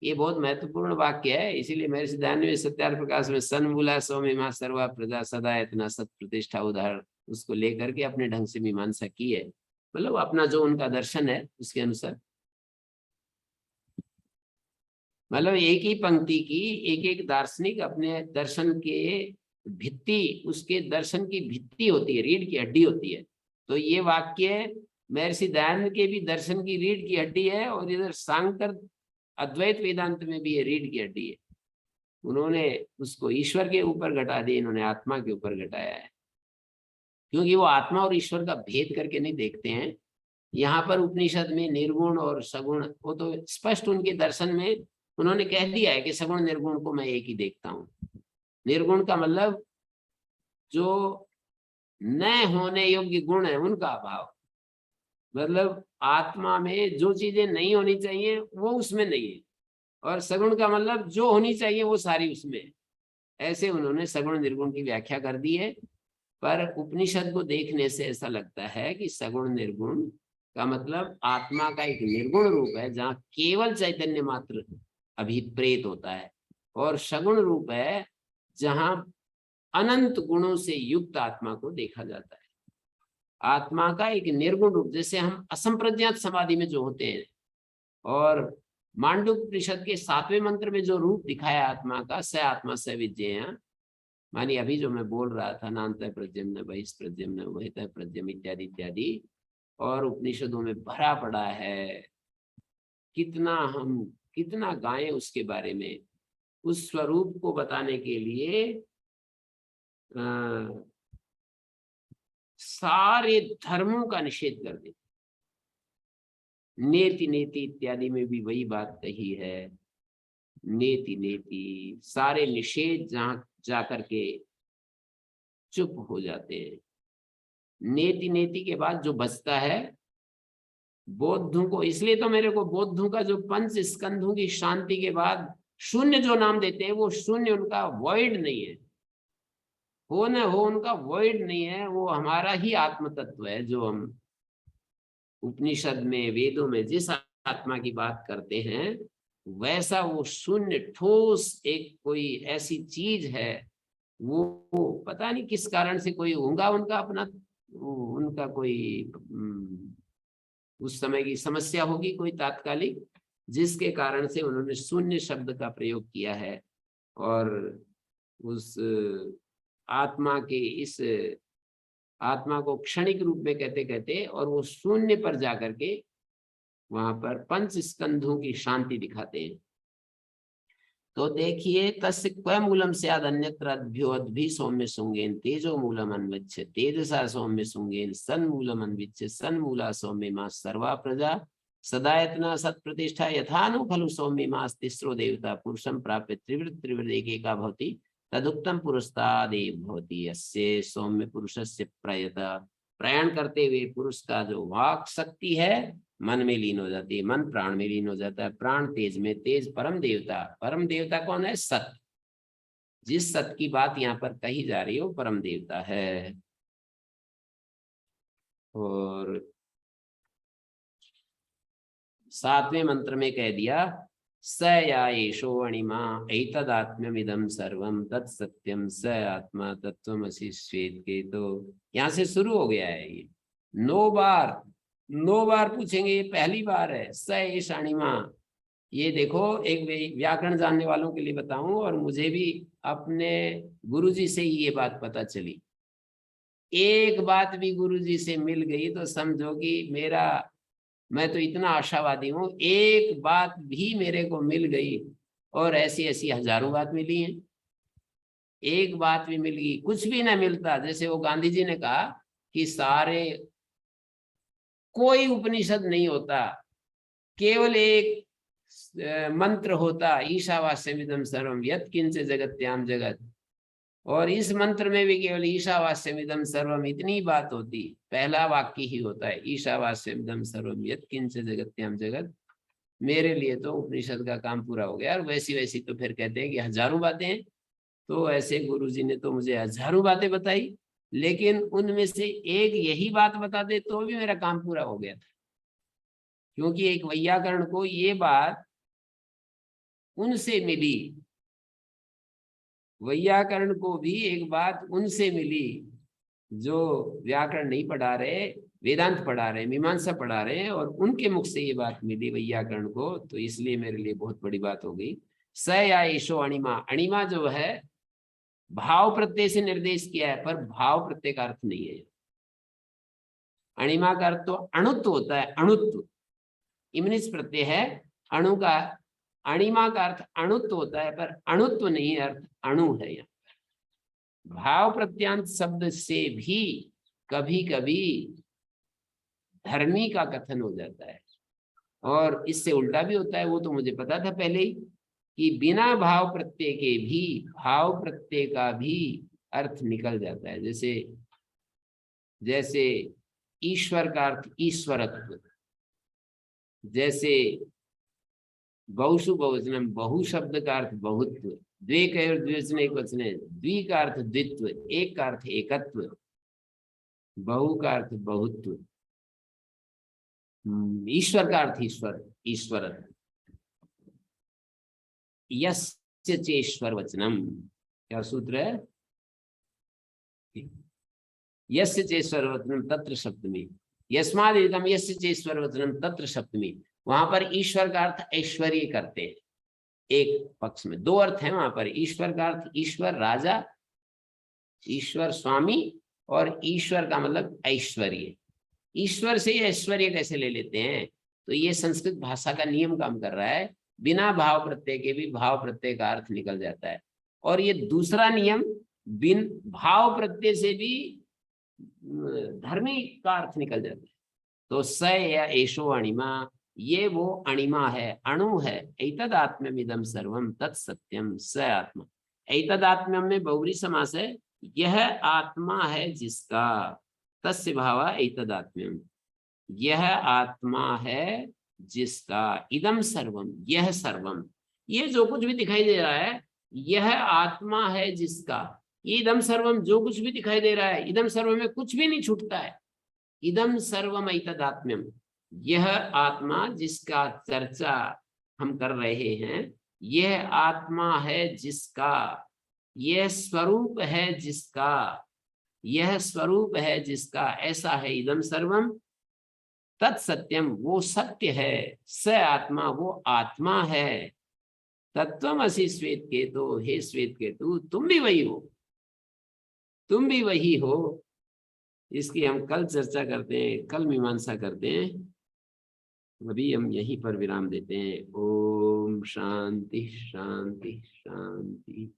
Speaker 1: ये बहुत महत्वपूर्ण वाक्य है। इसीलिए मेरे सिद्धांत सत्यार प्रकाश में सन्मूला सौम्यमा सर्वा प्रजा सदायतना सत्प्रतिष्ठा उदाहरण उसको लेकर के अपने ढंग से मीमांसा की है, मतलब अपना जो उनका दर्शन है उसके अनुसार, मतलब एक ही पंक्ति की एक एक दार्शनिक अपने दर्शन के भित्ति, उसके दर्शन की भित्ति होती है, रीढ़ की हड्डी होती है। तो ये वाक्य महर्षि दयानंद के भी दर्शन की रीढ़ की हड्डी है, और इधर सांकर अद्वैत वेदांत में भी ये रीढ़ की हड्डी है। उन्होंने उसको ईश्वर के ऊपर घटा दिया, इन्होंने आत्मा के ऊपर घटाया है, क्योंकि वो आत्मा और ईश्वर का भेद करके नहीं देखते हैं। यहाँ पर उपनिषद में निर्गुण और सगुण, वो तो स्पष्ट उनके दर्शन में उन्होंने कह दिया है कि सगुण निर्गुण को मैं एक ही देखता हूँ। निर्गुण का मतलब जो न होने योग्य गुण है उनका अभाव, मतलब आत्मा में जो चीजें नहीं होनी चाहिए वो उसमें नहीं है, और सगुण का मतलब जो होनी चाहिए वो सारी उसमें है। ऐसे उन्होंने सगुण निर्गुण की व्याख्या कर दी है। पर उपनिषद को देखने से ऐसा लगता है कि सगुण निर्गुण का मतलब आत्मा का एक निर्गुण रूप है जहाँ केवल चैतन्य मात्र अभिप्रेत होता है, और सगुण रूप है जहाँ अनंत गुणों से युक्त आत्मा को देखा जाता है। आत्मा का एक निर्गुण रूप, जैसे हम असंप्रज्ञात समाधि में जो होते हैं, और मांडुक्योपनिषद के 7वें मंत्र में जो रूप दिखाया आत्मा का, स आत्मा स विज्ञेय, मानी अभी जो मैं बोल रहा था, नान्त प्रज्ञम न बहिष्प्रज्ञम न वहित प्रज्ञम इत्यादि इत्यादि, और उपनिषदों में भरा पड़ा है। कितना गाएं उसके बारे में, उस स्वरूप को बताने के लिए सारे धर्मों का निषेध कर दे। नेति नेति इत्यादि में भी वही बात कही है, नेति नेति, सारे निषेध जहां जाकर के चुप हो जाते हैं। नेति नेति के बाद जो बचता है बौद्धों को, इसलिए तो मेरे को बौद्धों का जो 5 स्कंधों की शांति के बाद शून्य जो नाम देते हैं, वो शून्य उनका वॉइड नहीं है, हो न हो उनका वॉइड नहीं है, वो हमारा ही आत्म तत्व है। जो हम उपनिषद में वेदों में जिस आत्मा की बात करते हैं, वैसा वो शून्य ठोस एक कोई ऐसी चीज है, वो पता नहीं किस कारण से कोई होगा उनका अपना, उनका कोई उस समय की समस्या होगी कोई तात्कालिक, जिसके कारण से उन्होंने शून्य शब्द का प्रयोग किया है, और उस आत्मा के इस आत्मा को क्षणिक रूप में कहते कहते और वो शून्य पर जाकर के वहां पर 5 स्कंधों की शांति दिखाते हैं। तो देखिए, तस्य क्व मूलम स्याद अन्यत्र अद्भ्योद्भि सौम्य सुंगेन तेजो मूलम अन्विच्छ तेजसा सौम्य सुंगेन सन्मूलम अन्विच्छ सन्मूला सौम्य मा सर्वा प्रजा सदायतना सत्प्रतिष्ठा यथानु खलु सौम्य मास तिस्रो देवता पुरुषम प्राप्य त्रिवृत एकेका भवति तदुक्तम पुरुषतादेव भवति। यस्य सौम्य पुरुषस्य प्रयाण करते हुए पुरुष का जो वाक शक्ति है मन में लीन हो जाती है, मन प्राण में लीन हो जाता है, प्राण तेज में, तेज परम देवता कौन है? सत। जिस सत की बात यहाँ पर कही जा रही है वो परम देवता है। और 7वें मंत्र में कह दिया स या एषो अणिमा एतदात्म्यमिदं सर्वं तत्सत्यम स आत्मा तत्त्वमसि श्वेत के। तो यहाँ से शुरू हो गया है ये, 9 बार पूछेंगे, ये पहली बार है स एष अणिमा। ये देखो, एक व्याकरण जानने वालों के लिए बताऊं, और मुझे भी अपने गुरुजी से ही ये बात पता चली। एक बात भी गुरुजी से मिल गई तो समझो कि मैं तो इतना आशावादी हूं, एक बात भी मेरे को मिल गई, और ऐसी ऐसी हजारों बात मिली हैं। एक बात भी मिल गई, कुछ भी ना मिलता, जैसे वो गांधी जी ने कहा कि कोई उपनिषद नहीं होता, केवल एक मंत्र होता, ईशावास्यमिदं सर्वम यत् किंच जगत्याम जगत, और इस मंत्र में भी केवल ईशावास्यमिदं सर्वम इतनी बात होती, पहला वाक्य ही होता है ईशावास्यमिदं सर्वम यत्किंच जगत्याम जगत। मेरे लिए तो उपनिषद का काम पूरा हो गया। और वैसी वैसी तो फिर कहते हैं कि हजारों बातें हैं। तो ऐसे गुरुजी ने तो मुझे हजारों बातें बताई, लेकिन उनमें से एक यही बात बता दे तो भी मेरा काम पूरा हो गया था। क्योंकि एक वैयाकरण को ये बात उनसे मिली, वैयाकरण को भी एक बात उनसे मिली जो व्याकरण नहीं पढ़ा रहे, वेदांत पढ़ा रहे, मीमांसा पढ़ा रहे हैं, और उनके मुख से ये बात मिली वैयाकरण को। तो इसलिए मेरे लिए बहुत बड़ी बात हो गई। स या ईशो अणिमा, अणिमा जो है भाव प्रत्यय से निर्देश किया है, पर भाव प्रत्यय का अर्थ नहीं है। अणिमा का अर्थ तो अणुत्व होता है, अणुत्व इमनिस प्रत्यय है अणु का। अणिमा का अर्थ अणुत्व होता है, पर अणुत्व नहीं, अर्थ अणु है। यहाँ भाव प्रत्यांत शब्द से भी कभी कभी धर्मी का कथन हो जाता है, और इससे उल्टा भी होता है। वो तो मुझे पता था पहले ही कि बिना भाव प्रत्यय के भी भाव प्रत्यय का भी अर्थ निकल जाता है। जैसे जैसे ईश्वर का अर्थ ईश्वरत्व, जैसे बहुषु बहुवचनम, बहु शब्द का अर्थ बहुत्व, द्वे का द्विवचन एक वचन है, द्वि का अर्थ द्वित्व, एक का अर्थ एकत्व, बहु का अर्थ बहुत्व, ईश्वर का अर्थ ईश्वर, ईश्वरत्व। यस्य चेश्वर वचनम, क्या सूत्र है? यस्य चेश्वर वचनम तत्र सप्तमी, यस्मादिदम यस्य चेश्वर वचनम तत्र सप्तमी। वहां पर ईश्वर का अर्थ ऐश्वर्य करते हैं। एक पक्ष में दो अर्थ है वहां पर। ईश्वर का अर्थ ईश्वर राजा, ईश्वर स्वामी, और ईश्वर का मतलब ऐश्वर्य। ईश्वर से ऐश्वर्य कैसे ले लेते हैं? तो ये संस्कृत भाषा का नियम काम कर रहा है, बिना भाव प्रत्यय के भी भाव प्रत्यय का अर्थ निकल जाता है। और ये दूसरा नियम, बिन भाव प्रत्यय से भी धर्मी का अर्थ निकल जाता है। तो स या एशो अणिमा, ये वो अणिमा है, अणु है। एतद आत्म्यमिदं सर्वम तत्सत्यम स आत्मा। एतद आत्म्यम में बहुव्रीहि समास है। यह आत्मा है जिसका, तस्य भावा एतद आत्म्यम, यह आत्मा है जिसका, इदम सर्वम, यह सर्वम, ये जो कुछ भी दिखाई दे रहा है यह आत्मा है जिसका। ये इदम सर्वम जो कुछ भी दिखाई दे रहा है, इदम सर्वम में कुछ भी नहीं छूटता है। इदम सर्वम एतदात्म्यम, यह आत्मा जिसका चर्चा हम कर रहे हैं, यह आत्मा है जिसका, यह स्वरूप है जिसका, यह स्वरूप है जिसका, ऐसा है इदम सर्वम तत्सत्यम, वो सत्य है। स आत्मा, वो आत्मा है। तत्वमसि श्वेत केतु, हे श्वेत केतु तुम भी वही हो, तुम भी वही हो। इसकी हम कल चर्चा करते हैं, कल मीमांसा करते हैं। अभी हम यहीं पर विराम देते हैं। ओम शांति शांति शांति।